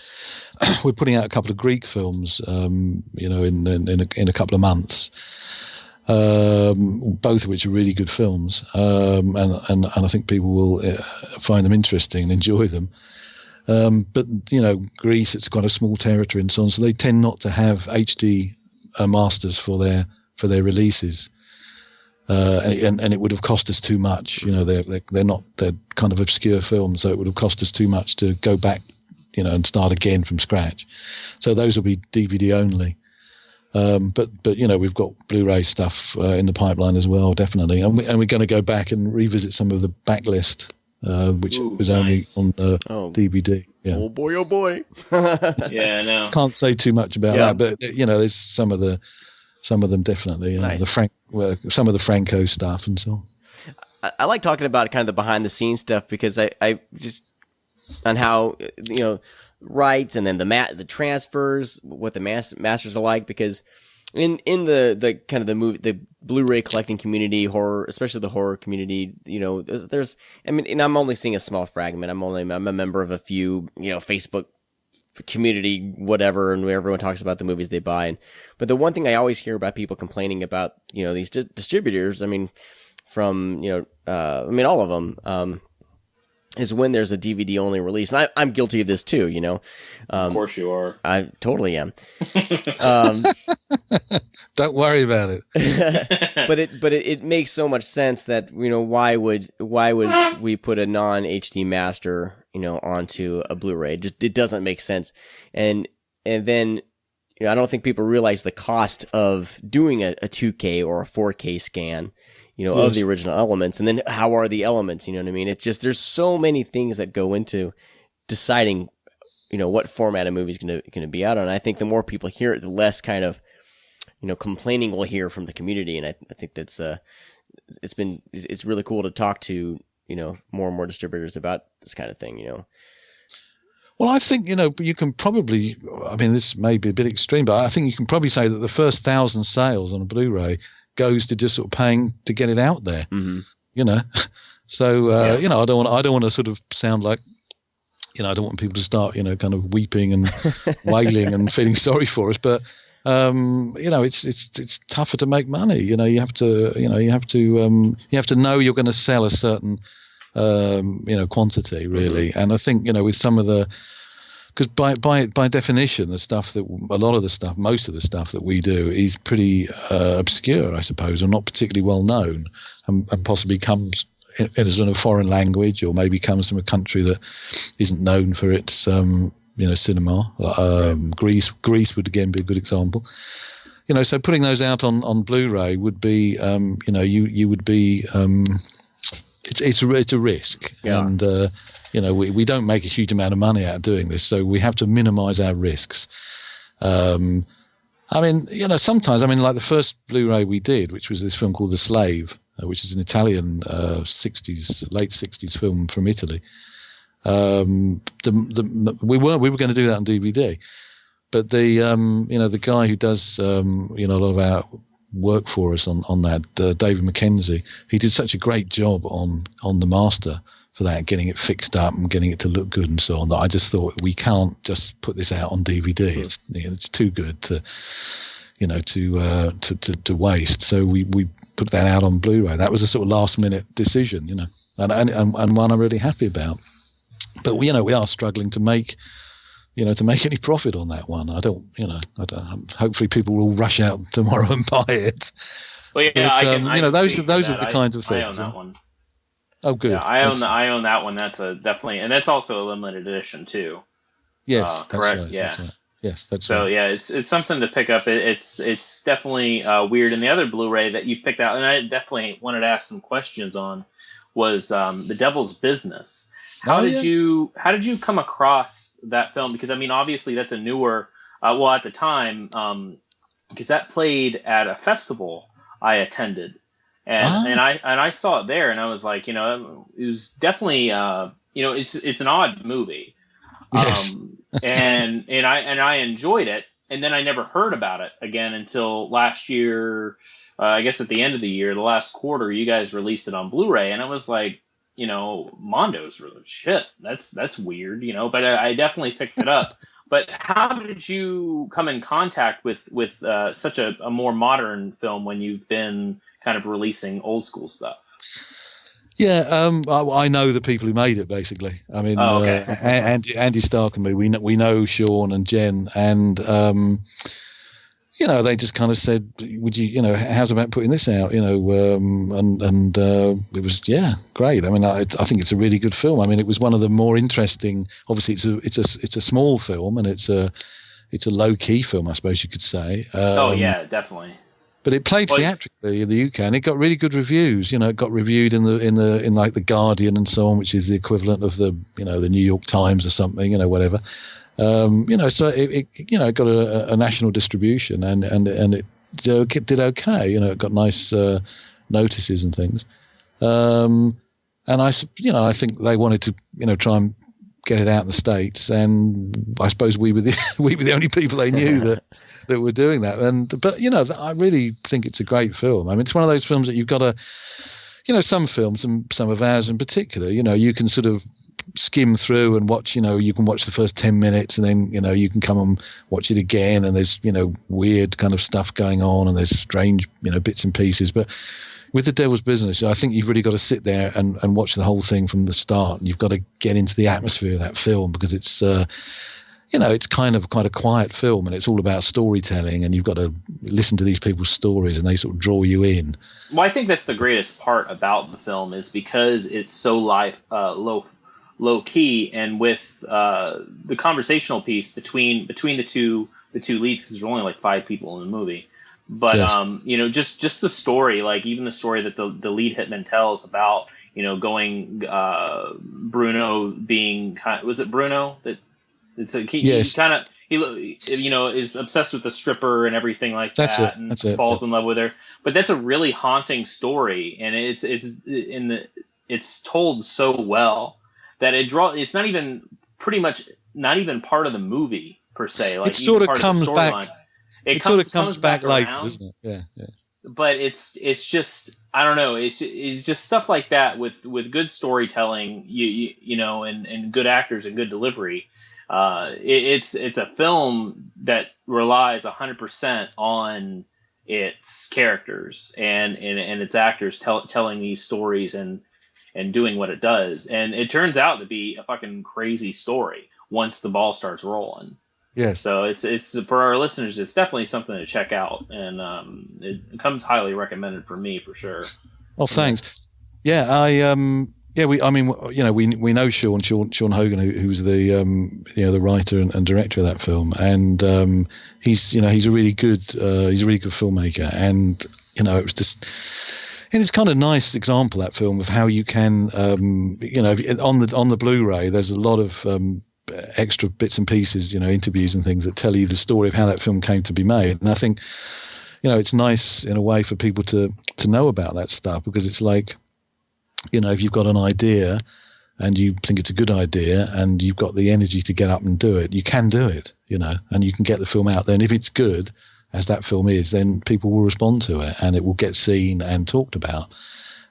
putting out a couple of Greek films, you know, in a couple of months, both of which are really good films, and I think people will find them interesting and enjoy them. But you know, Greece, it's quite a small territory and so on, so they tend not to have HD masters for their releases. And it would have cost us too much. You know, they're kind of obscure films, so it would have cost us too much to go back, you know, and start again from scratch. So those will be DVD only. But you know, we've got Blu-ray stuff in the pipeline as well, definitely, and we're going to go back and revisit some of the backlist, which was only on DVD. Yeah. Oh boy, oh boy. Yeah, I know. Can't say too much about that, but you know, there's some of them definitely. Nice. Some of the Franco stuff and so on. I like talking about kind of the behind the scenes stuff because I just on how, you know, rights and then the transfers, what the masters are like, because in the kind of the Blu-ray collecting community, horror, especially the horror community, you know, there's I mean, and I'm only seeing a small fragment. I'm a member of a few, you know, Facebook community, whatever, and everyone talks about the movies they buy. But the one thing I always hear about people complaining about, you know, these distributors, I mean, from, you know, I mean, all of them, is when there's a DVD only release. And I'm guilty of this too, you know. Of course you are. I totally am. Don't worry about it. but it makes so much sense that, you know, why would we put a non HD master, you know, onto a Blu-ray? It doesn't make sense. And then, you know, I don't think people realize the cost of doing a 2K or a 4K scan, you know, of the original elements. And then how are the elements? You know what I mean? It's just, there's so many things that go into deciding, you know, what format a movie is going to be out on. And I think the more people hear it, the less kind of, you know, complaining we'll hear from the community. And I think that's, it's really cool to talk to, you know, more and more distributors about this kind of thing, you know. Well, I think, you know, you can probably, I mean, this may be a bit extreme, but I think you can probably say that the first 1,000 sales on a Blu-ray goes to just sort of paying to get it out there, you know. So, you know, I don't want to sort of sound like, you know, I don't want people to start, you know, kind of weeping and wailing and feeling sorry for us. But, you know, it's tougher to make money. You know, you have to know you're going to sell a certain, you know, quantity really. And I think, you know, with some of the, because by definition, most of the stuff that we do is pretty obscure, I suppose, or not particularly well known, and possibly comes in a foreign language, or maybe comes from a country that isn't known for its, you know, cinema. Greece would again be a good example. You know, so putting those out on Blu-ray would be, you know, you would be, it's a risk, and you know, we don't make a huge amount of money out of doing this, so we have to minimize our risks. I mean, you know, sometimes, I mean, like the first Blu-ray we did, which was this film called The Slave, which is an Italian late 60s film from Italy. We were going to do that on DVD, but the you know, the guy who does you know, a lot of our work for us on that, David Mackenzie, he did such a great job on the master for that, getting it fixed up and getting it to look good and so on, that I just thought, we can't just put this out on DVD. It's, you know, it's too good to, you know, to waste. So we put that out on Blu-ray. That was a sort of last minute decision, you know, and one I'm really happy about. But you know, we are struggling to make any profit on that one. Hopefully people will rush out tomorrow and buy it. Well, yeah, but, those are the kinds of things. I own that one. Oh, good. Yeah, I own that one. That's definitely, and that's also a limited edition too. Yes, correct. Right, yeah. that's right. Yes, that's so. Right. Yeah, it's something to pick up. It's definitely weird. And the other Blu-ray that you picked out, and I definitely wanted to ask some questions on, was The Devil's Business. How did you come across that film? Because I mean, obviously that's a newer. Well, at the time, because that played at a festival I attended. And I saw it there, and I was like, you know, it was definitely, you know, it's an odd movie, yes. and I enjoyed it, and then I never heard about it again until last year. I guess at the end of the year, the last quarter, you guys released it on Blu-ray, and I was like, Mondo's really shit. That's weird, but I definitely picked it up. But how did you come in contact with such a more modern film when you've been kind of releasing old school stuff? Yeah, I know the people who made it, basically. I mean, okay. Andy Stark and me, we know Sean and Jen, and they just kind of said, "Would you, how's about putting this out?" And it was great. I mean, I think it's a really good film. I mean, it was one of the more interesting. Obviously, it's a small film, and it's a low key film, I suppose you could say. Definitely. But it played theatrically in the UK, and it got really good reviews. It got reviewed in like the Guardian and so on, which is the equivalent of the the New York Times or something, whatever. So it got a national distribution, and it did okay. It got nice notices and things. And I think they wanted to try and get it out in the States, and I suppose we were the only people they knew that were doing that. But I really think it's a great film. I mean, it's one of those films that you've got to, some films, and some of ours in particular, you can sort of skim through and watch. You can watch the first 10 minutes, and then you can come and watch it again, and there's weird kind of stuff going on, and there's strange bits and pieces. But with The Devil's Business, I think you've really got to sit there and watch the whole thing from the start, and you've got to get into the atmosphere of that film, because it's it's kind of quite a quiet film, and it's all about storytelling, and you've got to listen to these people's stories, and they sort of draw you in. Well, I think that's the greatest part about the film, is because it's so low key, and with the conversational piece between the two leads, because there's only like 5 people in the movie. But yes. Just the story, like even the story that the lead hitman tells about going Bruno being was it Bruno that yes. he is obsessed with the stripper and everything like that, and falls in love with her. But that's a really haunting story, and it's told so well that it's not even part of the movie per se. Like it sort of comes back. Line. It sort of comes back later, around, doesn't it? Yeah. But it's just, I don't know. It's just stuff like that with good storytelling, and good actors and good delivery. It's a film that relies 100% on its characters and its actors telling these stories and doing what it does. And it turns out to be a fucking crazy story once the ball starts rolling. Yes. So it's for our listeners, it's definitely something to check out, and it comes highly recommended for me for sure. Well, thanks. Yeah, we know Sean Hogan, who's the writer and director of that film, and he's a really good filmmaker, and it was just. And it's kind of nice example, that film, of how you can, on the Blu-ray, there's a lot of extra bits and pieces, interviews and things that tell you the story of how that film came to be made. And I think, it's nice in a way for people to know about that stuff, because it's like, if you've got an idea and you think it's a good idea and you've got the energy to get up and do it, you can do it, and you can get the film out there. And if it's good, as that film is, then people will respond to it, and it will get seen and talked about.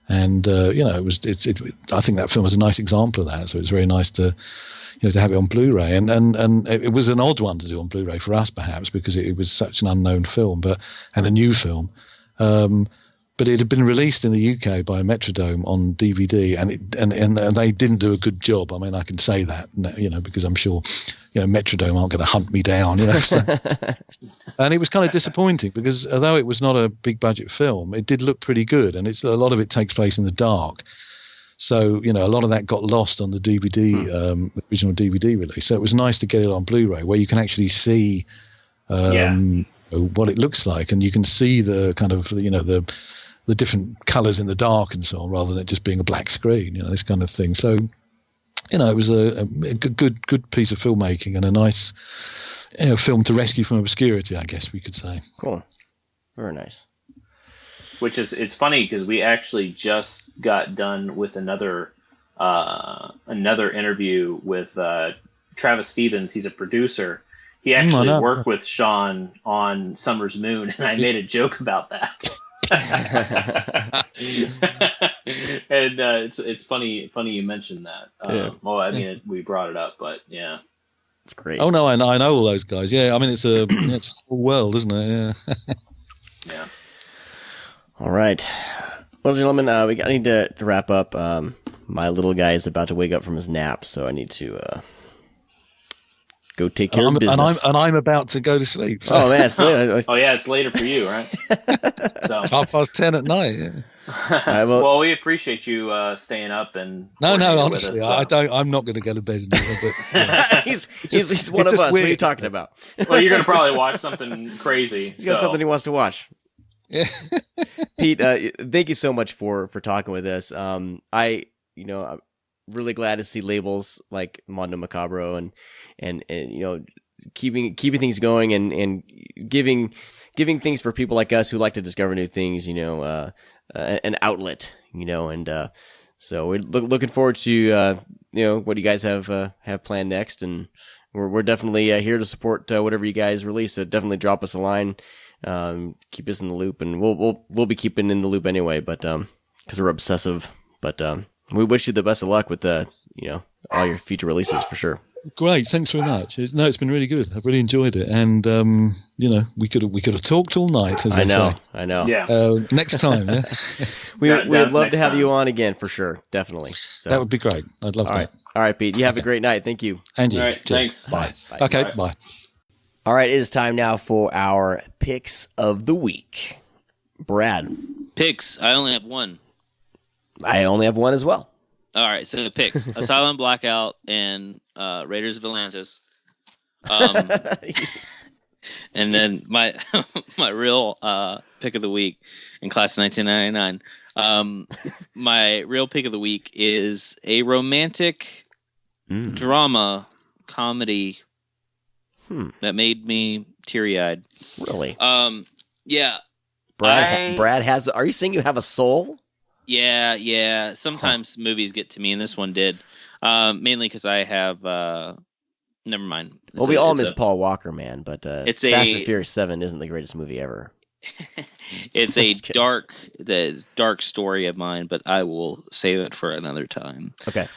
And I think that film is a nice example of that. So it's very nice to have it on Blu-ray, and it was an odd one to do on Blu-ray for us, perhaps, because it was such an unknown film, and a new film. But it had been released in the UK by Metrodome on DVD, and they didn't do a good job. I mean, I can say that, because I'm sure, Metrodome aren't going to hunt me down, So. And it was kind of disappointing, because although it was not a big budget film, it did look pretty good, and a lot of it takes place in the dark. So, a lot of that got lost on the DVD, original DVD release. So it was nice to get it on Blu-ray, where you can actually see what it looks like, and you can see the kind of, the different colours in the dark and so on, rather than it just being a black screen, this kind of thing. So, it was a good piece of filmmaking, and a nice film to rescue from obscurity, I guess we could say. Cool. Very nice. Which is funny, because we actually just got done with another interview with Travis Stevens. He's a producer. He actually worked with Sean on Summer's Moon, and I made a joke about that. And it's funny you mentioned that. Well, I mean, we brought it up, but yeah, it's great. Oh no, I know all those guys. Yeah, I mean it's a small world, isn't it? Yeah. yeah. All right. Well, gentlemen, I need to wrap up. My little guy is about to wake up from his nap, so I need to go take care of business. And I'm about to go to sleep. So. Oh man, it's late. Oh yeah, it's later for you, right? So 10:30 at night. Yeah. Right, well, we appreciate you staying up and No, coordinating honestly, with us, I don't. I'm not going to go to bed. But, yeah. he's one of us. weird. What are you talking about? Well, you're gonna probably watch something crazy. He's got something he wants to watch. Yeah. Pete, thank you so much for talking with us. I'm really glad to see labels like Mondo Macabro and keeping things going and giving things for people like us who like to discover new things, an outlet, and so we're looking forward to what you guys have planned next, and we're definitely here to support whatever you guys release. So definitely drop us a line, keep us in the loop, and we'll be keeping in the loop anyway. But because we're obsessive, but we wish you the best of luck with all your future releases for sure. Great, thanks very much. It's been really good. I've really enjoyed it, and we could have talked all night. As I know. Yeah. Next time, yeah. we would love to have you on again for sure, definitely. So that would be great. I'd love that. All right, Pete. You have a great night. Thank you. And you. All right. Cheers. Thanks. Bye. Okay. Bye. All right, it is time now for our picks of the week. Brad, Picks. I only have one. I only have one as well. All right, so the picks: Asylum, Blackout, and Raiders of Atlantis. And then my real pick of the week in class of 1999. My real pick of the week is a romantic drama comedy that made me teary-eyed. Really? Yeah. Brad has. Are you saying you have a soul? Yeah. Sometimes movies get to me, and this one did. Mainly because I have. Never mind. We all miss Paul Walker, man. But Fast and Furious 7 isn't the greatest movie ever. It's a dark story of mine, but I will save it for another time. Okay.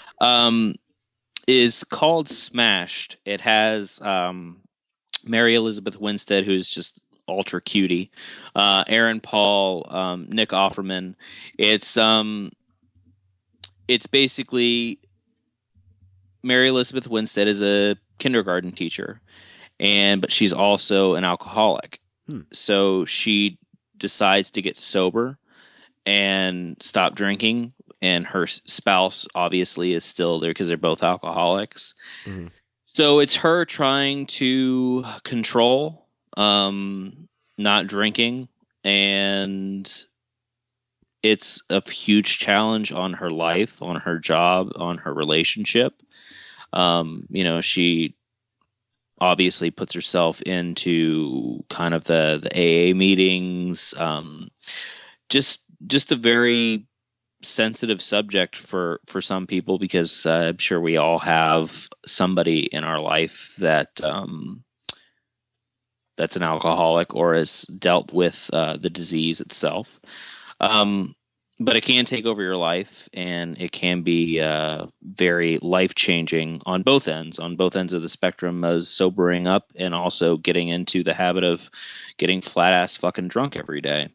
Is called Smashed. It has Mary Elizabeth Winstead, who's just ultra cutie, Aaron Paul, Nick Offerman. It's basically Mary Elizabeth Winstead is a kindergarten teacher, but she's also an alcoholic. So she decides to get sober and stop drinking, and her spouse obviously is still there because they're both alcoholics. Mm-hmm. So it's her trying to control not drinking, and it's a huge challenge on her life, on her job, on her relationship. She obviously puts herself into kind of the AA meetings, just a very sensitive subject for some people, because I'm sure we all have somebody in our life that that's an alcoholic or has dealt with the disease itself. But it can take over your life, and it can be very life-changing on both ends of the spectrum, as sobering up and also getting into the habit of getting flat-ass fucking drunk every day.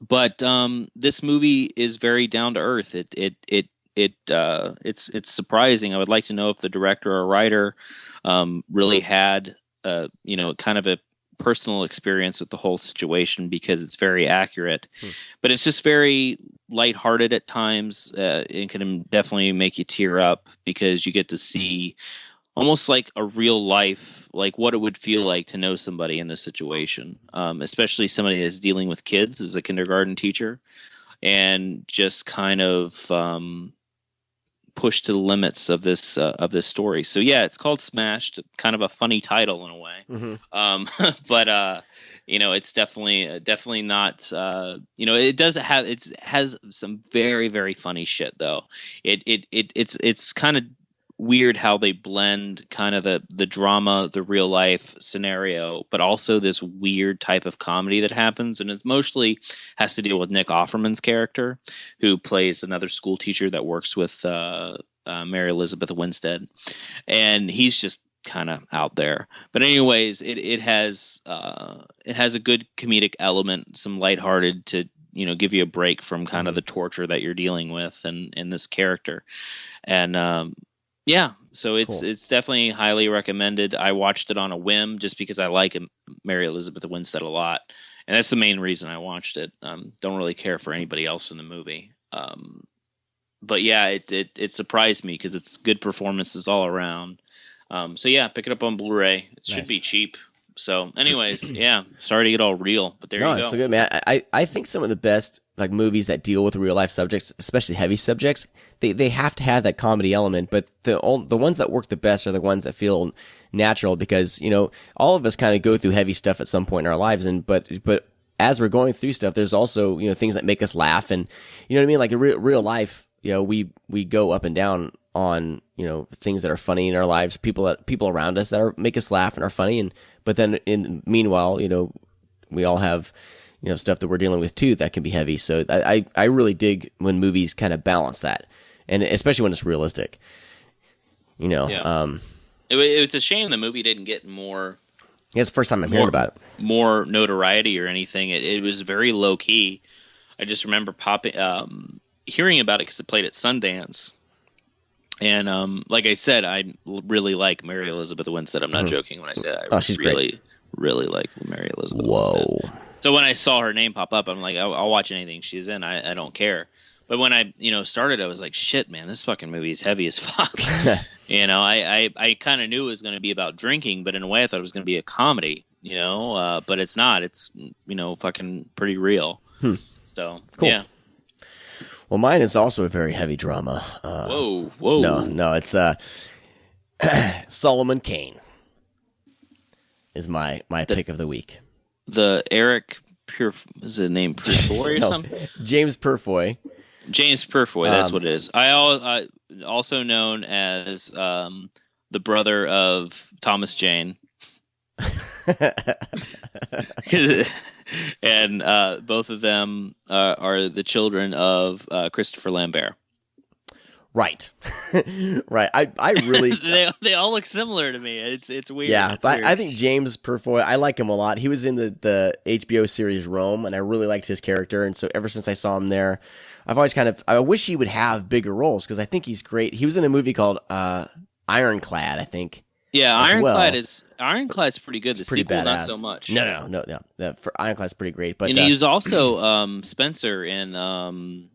But this movie is very down to earth. It's surprising. I would like to know if the director or writer really had kind of a personal experience with the whole situation, because it's very accurate. But it's just very lighthearted at times. It can definitely make you tear up, because you get to see almost like a real life, like what it would feel like to know somebody in this situation, especially somebody that's dealing with kids as a kindergarten teacher, and just kind of pushed to the limits of this story. So yeah, it's called Smashed. Kind of a funny title in a way. Mm-hmm. But it's definitely not. It has some very, very funny shit though. It's kind of weird how they blend kind of the drama, the real life scenario, but also this weird type of comedy that happens. And it mostly has to deal with Nick Offerman's character, who plays another school teacher that works with Mary Elizabeth Winstead. And he's just kind of out there. But anyways, it has a good comedic element, some lighthearted to, give you a break from kind of the torture that you're dealing with and in this character. And yeah, so it's definitely highly recommended. I watched it on a whim just because I like Mary Elizabeth Winstead a lot, and that's the main reason I watched it. Don't really care for anybody else in the movie, but yeah, it surprised me because it's good performances all around. So yeah, pick it up on Blu-ray. It should be cheap. So, anyways, yeah, sorry to get all real, but there you go. It's so good, man. I think some of the best like movies that deal with real life subjects, especially heavy subjects, they have to have that comedy element. But the ones that work the best are the ones that feel natural, because all of us kind of go through heavy stuff at some point in our lives, but as we're going through stuff, there's also things that make us laugh, and you know what I mean. Like in real life, we go up and down on things that are funny in our lives, people around us that make us laugh and are funny, but then meanwhile, we all have stuff that we're dealing with too that can be heavy. So I really dig when movies kind of balance that, and especially when it's realistic. Yeah. It was a shame the movie didn't get more. Yeah, it's the first time I'm hearing about it. More notoriety or anything. It was very low key. I just remember hearing about it because it played at Sundance. And like I said, I really like Mary Elizabeth Winstead. I'm not joking when I say that. She's really, great. Really like Mary Elizabeth Whoa. Winstead. So when I saw her name pop up, I'm like, I'll watch anything she's in. I don't care. But when I started, I was like, shit, man, this fucking movie is heavy as fuck. I kind of knew it was going to be about drinking, but in a way I thought it was going to be a comedy, but it's not. It's, fucking pretty real. So, cool. Yeah. Well, mine is also a very heavy drama. Whoa. No, it's Solomon Kane is my pick of the week. The Eric is the name Purfoy or something? James Purfoy. James Purfoy, that's what it is. I also known as the brother of Thomas Jane. And both of them are the children of Christopher Lambert. Right. Right. I really they all look similar to me. It's weird. Yeah, it's but weird. I think James Purfoy, I like him a lot. He was in the HBO series Rome, and I really liked his character, and so ever since I saw him there, I've always I wish he would have bigger roles, because I think he's great. He was in a movie called Ironclad, I think. Yeah, Ironclad's pretty good. The pretty sequel, badass. not so much. No. Ironclad's pretty great, but and he was also Spencer in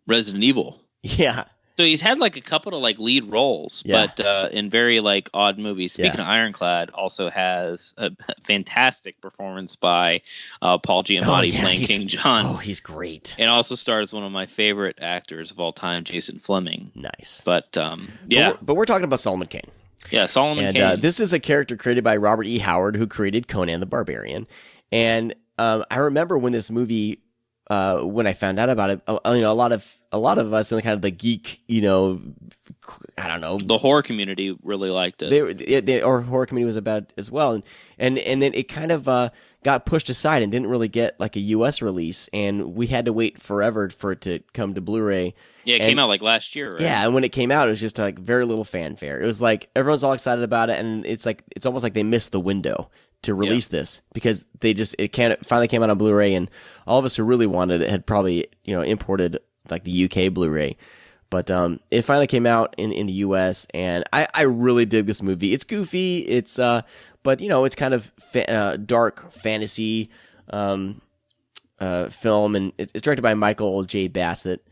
Resident Evil. Yeah. So he's had like a couple of like lead roles, but in very like odd movies. Speaking of Ironclad, also has a fantastic performance by Paul Giamatti playing King John. Oh, he's great. And also stars one of my favorite actors of all time, Jason Fleming. Nice. But but we're talking about Solomon Kane. Yeah, Solomon Kane. And this is a character created by Robert E. Howard, who created Conan the Barbarian. And I remember when this movie, when I found out about it, a lot of us in the kind of the geek, I don't know, the horror community really liked it. Our horror community was about it as well, and then it kind of got pushed aside and didn't really get like a U.S. release, and we had to wait forever for it to come to Blu-ray. Yeah, it came out like last year, right? Yeah, and when it came out, it was just like very little fanfare. It was like everyone's all excited about it, and it's almost like they missed the window to release this, because it finally came out on Blu-ray, and all of us who really wanted it had probably imported like the UK Blu-ray, but it finally came out in the US, and I really dig this movie. It's goofy, it's but it's kind of dark fantasy film, and it's directed by Michael J. Bassett.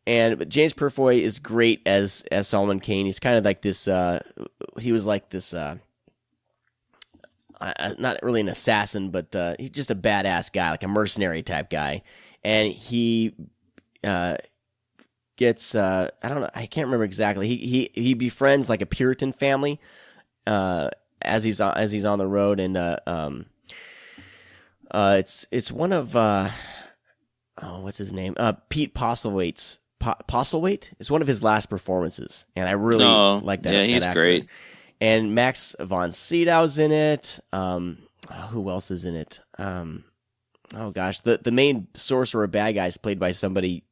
But James Purfoy is great as Solomon Kane. He's kind of like this. He was like this. Not really an assassin, but he's just a badass guy, like a mercenary type guy. And he gets I don't know, I can't remember exactly. He befriends like a Puritan family as he's on the road, and it's one of what's his name? Pete Postlethwaite's Postlethwaite. It's one of his last performances, and I really like that. Yeah, he's that actor. great. And Max von Sydow's in it. Who else is in it? Oh gosh, the main sorcerer bad guy is played by somebody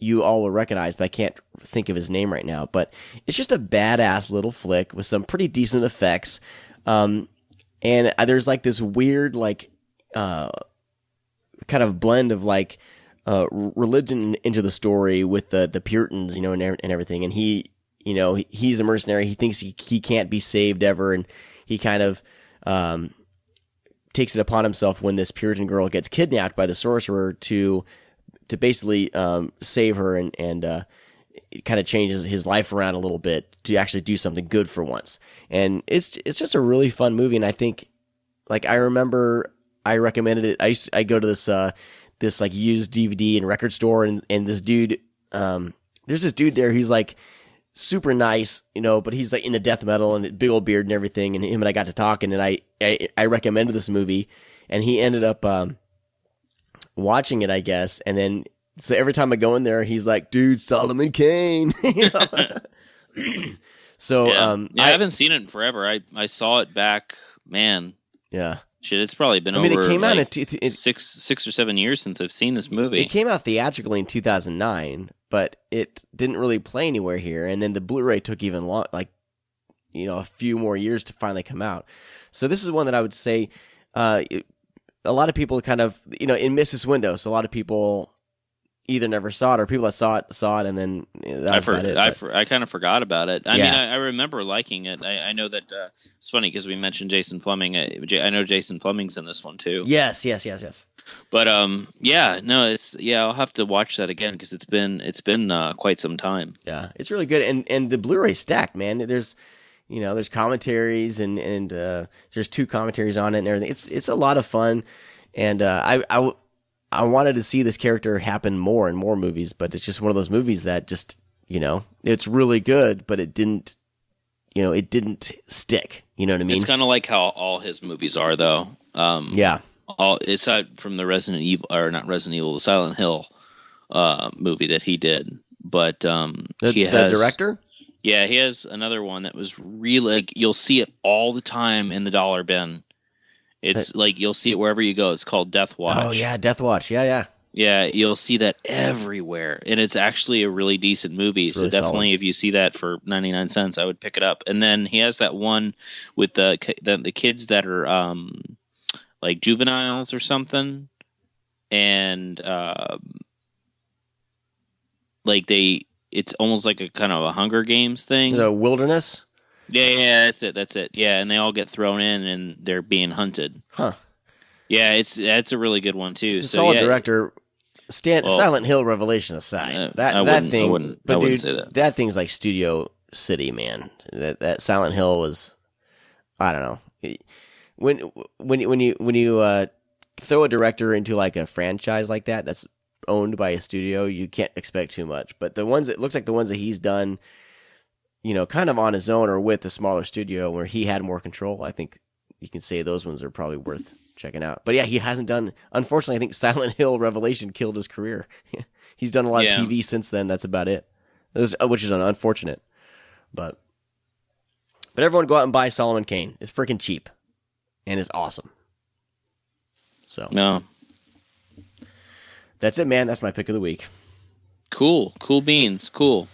you all will recognize, but I can't think of his name right now. But it's just a badass little flick with some pretty decent effects. And there's like this weird like kind of blend of like religion into the story with the Puritans, you know, and everything. And he's a mercenary. He thinks he can't be saved ever, and he kind of takes it upon himself when this Puritan girl gets kidnapped by the sorcerer to basically save her, and it kind of changes his life around a little bit to actually do something good for once. And it's just a really fun movie. And I think, like, I remember I recommended it. I go to this like used DVD and record store, and this dude, there's this dude there. He's like super nice, you know, but he's like into death metal and big old beard and everything. And him and I got to talking, and I recommended this movie, and he ended up watching it, I guess. And then so every time I go in there, he's like, "Dude, Solomon Kane." You know? So I haven't seen it in forever. I saw it back, man. Yeah. Shit, it's probably been over it came like out in 6 or 7 years since I've seen this movie. It came out theatrically in 2009, but it didn't really play anywhere here. And then the Blu-ray took even a few more years to finally come out. So this is one that I would say a lot of people kind of, it missed this window. So a lot of people either never saw it, or people that saw it, and then that was about it. I kind of forgot about it. I mean, I remember liking it. I know that it's funny because we mentioned Jason Fleming. I know Jason Fleming's in this one too. Yes. But I'll have to watch that again because it's been quite some time. Yeah, it's really good, and the Blu-ray stacked, man. There's commentaries and there's 2 commentaries on it and everything. It's a lot of fun, and I wanted to see this character happen more in more movies, but it's just one of those movies that just, it's really good, but it didn't stick. You know what I mean? It's kind of like how all his movies are, though. Yeah. Aside from the the Silent Hill movie that he did, but the director. Yeah, he has another one that was really like you'll see it all the time in the dollar bin. It's like you'll see it wherever you go. It's called Death Watch. Oh yeah, Death Watch. Yeah. Yeah, you'll see that everywhere, and it's actually a really decent movie. So definitely, if you see that for 99 cents, I would pick it up. And then he has that one with the kids that are like juveniles or something, and it's almost like a kind of a Hunger Games thing. The Wilderness. Yeah, that's it. Yeah, and they all get thrown in, and they're being hunted. Huh. Yeah, that's a really good one too. It's a solid director. Silent Hill Revelation aside, that thing. I wouldn't say that. That thing's like Studio City, man. That Silent Hill was, I don't know. When you throw a director into like a franchise like that's owned by a studio, you can't expect too much. But the ones that looks like the ones that he's done, kind of on his own or with a smaller studio where he had more control, I think you can say those ones are probably worth checking out. But yeah, he hasn't done, unfortunately, I think Silent Hill Revelation killed his career. He's done a lot of TV since then. That's about it. Which is unfortunate. But everyone go out and buy Solomon Kane. It's freaking cheap. And it's awesome. So. No. That's it, man. That's my pick of the week. Cool beans. Cool.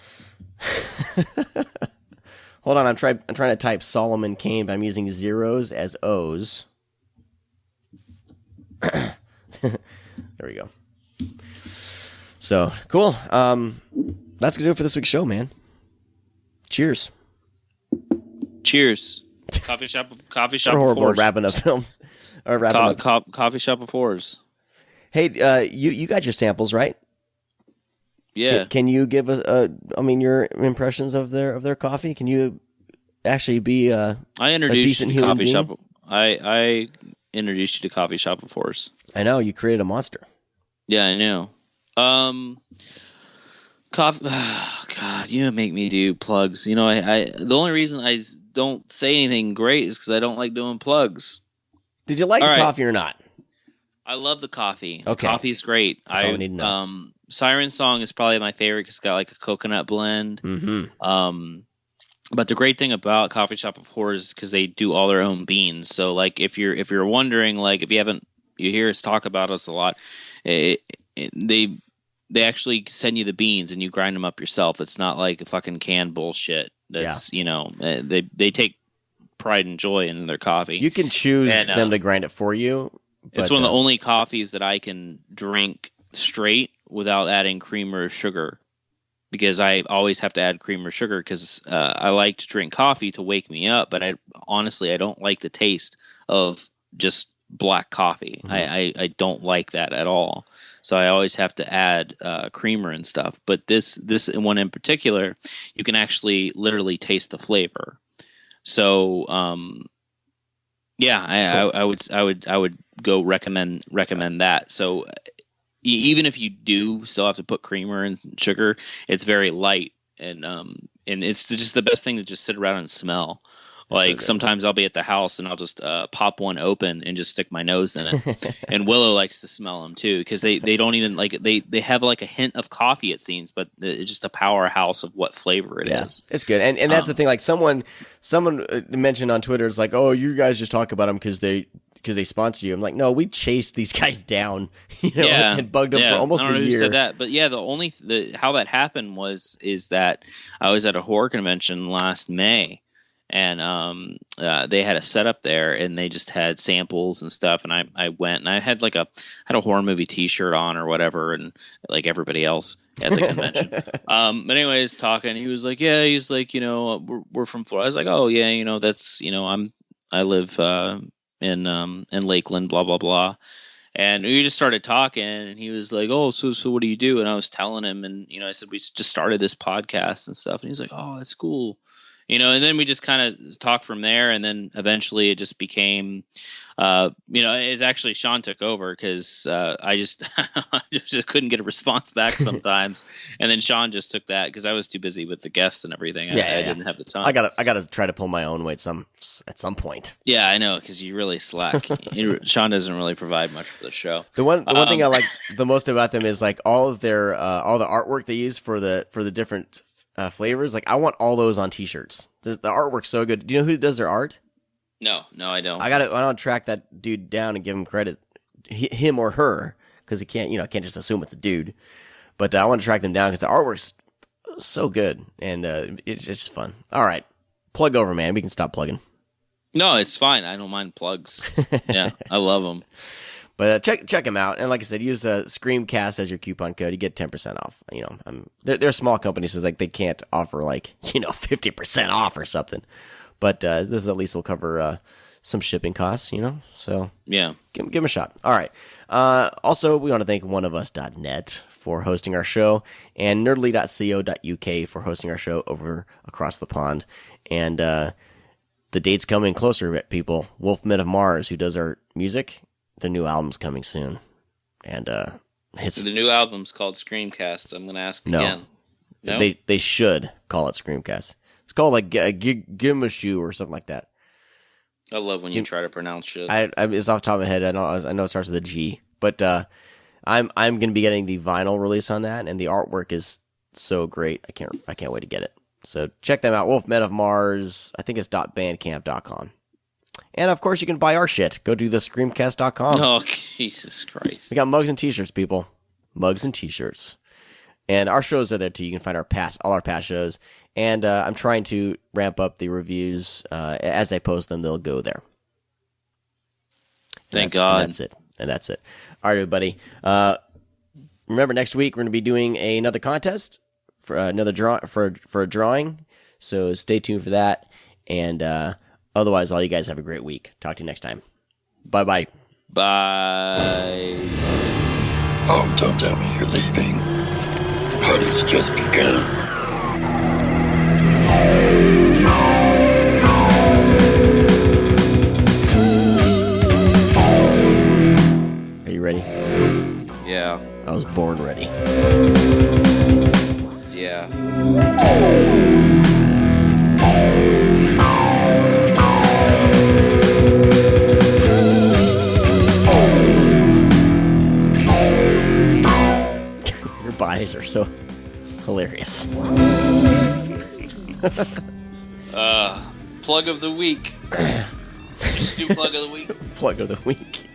Hold on, I'm trying to type Solomon Kane, but I'm using zeros as O's. There we go. So cool. That's gonna do it for this week's show, man. Cheers. Cheers. Coffee shop. We're horrible at wrapping up films. Or wrapping up. Coffee shop of fours. Hey, you got your samples, right? Yeah. Can you give us, your impressions of their coffee? Can you actually be a decent human being? Shop? I introduced you to Coffee Shop of Fours. I know, you created a monster. Yeah, I know. Coffee. Oh, God, you make me do plugs. The only reason I don't say anything great is because I don't like doing plugs. Did you like the coffee or not? I love the coffee. Okay. The coffee's great. That's all we need to know. Siren Song is probably my favorite because it's got like a coconut blend. Mm-hmm. But the great thing about Coffee Shop of Horrors is because they do all their own beans. So like if you're wondering, like if you hear us talk about us a lot, they actually send you the beans and you grind them up yourself. It's not like a fucking canned bullshit. That's they take pride and joy in their coffee. You can choose them to grind it for you. It's one of the only coffees that I can drink straight without adding cream or sugar, because I always have to add cream or sugar because I like to drink coffee to wake me up, but I don't like the taste of just black coffee. Mm-hmm. I don't like that at all. So I always have to add creamer and stuff. But this one in particular, you can actually literally taste the flavor. So I would go recommend that. So even if you do still have to put creamer and sugar, it's very light, and it's just the best thing to just sit around and smell. Like sometimes I'll be at the house and I'll just pop one open and just stick my nose in it. And Willow likes to smell them too, because they don't even like it. They have like a hint of coffee, it seems, but it's just a powerhouse of what flavor it is. It's good, and that's the thing. Like someone mentioned on Twitter, it's like, oh, you guys just talk about them because they sponsor you. I'm like, no, we chased these guys down, and bugged them for almost I don't a know year. Who said that, but yeah, how that happened is that I was at a horror convention last May. And they had a setup there, and they just had samples and stuff. And I went, and I had a horror movie T-shirt on or whatever, and like everybody else at the convention. But anyways, talking, he was like, we're from Florida. I was like, oh yeah, that's I live in Lakeland, blah blah blah. And we just started talking, and he was like, oh, so what do you do? And I was telling him, and I said we just started this podcast and stuff. And he's like, oh, that's cool. And then we just kind of talked from there, and then eventually it just became, it's actually Sean took over because I just couldn't get a response back sometimes, and then Sean just took that because I was too busy with the guests and everything. I didn't have the time. I gotta try to pull my own weight at some point. Yeah, I know, because you really slack. Sean doesn't really provide much for the show. The one thing I like the most about them is like all of their all the artwork they use for the different flavors. Like I want all those on T-shirts. The artwork's so good. Do you know who does their art? No, I don't. I want to track that dude down and give him credit, him or her, because he can't can't just assume it's a dude. But I want to track them down because the artwork's so good, and it's just fun. All right, plug over, man. We can stop plugging. No, it's fine. I don't mind plugs. Yeah, I love them. But check them out, and like I said, use ScreamCast as your coupon code. You get 10% off. They're a small company, so like they can't offer 50% off or something. But this at least will cover some shipping costs. So yeah, give them a shot. All right. Also, we want to thank oneofus.net for hosting our show, and nerdly.co.uk for hosting our show over across the pond. And the date's coming closer, people. Wolfman of Mars, who does our music. The new album's coming soon, and the new album's called ScreamCast. I'm going to ask again. No, they should call it ScreamCast. It's called like Gimashu or something like that. I love when you try to pronounce shit. It's off the top of my head. I know it starts with a G, but I'm going to be getting the vinyl release on that, and the artwork is so great. I can't wait to get it. So check them out. Wolfman of Mars. I think it's .bandcamp.com. And, of course, you can buy our shit. Go to thescreamcast.com. Oh, Jesus Christ. We got mugs and T-shirts, people. Mugs and T-shirts. And our shows are there, too. You can find all our past shows. And I'm trying to ramp up the reviews. As I post them, they'll go there. Thank God. And that's it. All right, everybody. Remember, next week, we're going to be doing another contest for for a drawing. So stay tuned for that. And... otherwise, all you guys have a great week. Talk to you next time. Bye-bye. Bye. Oh, don't tell me you're leaving. The party's just begun. Are you ready? Yeah. I was born ready. Yeah. so hilarious. Plug of the week. Just do plug of the week. Plug of the week.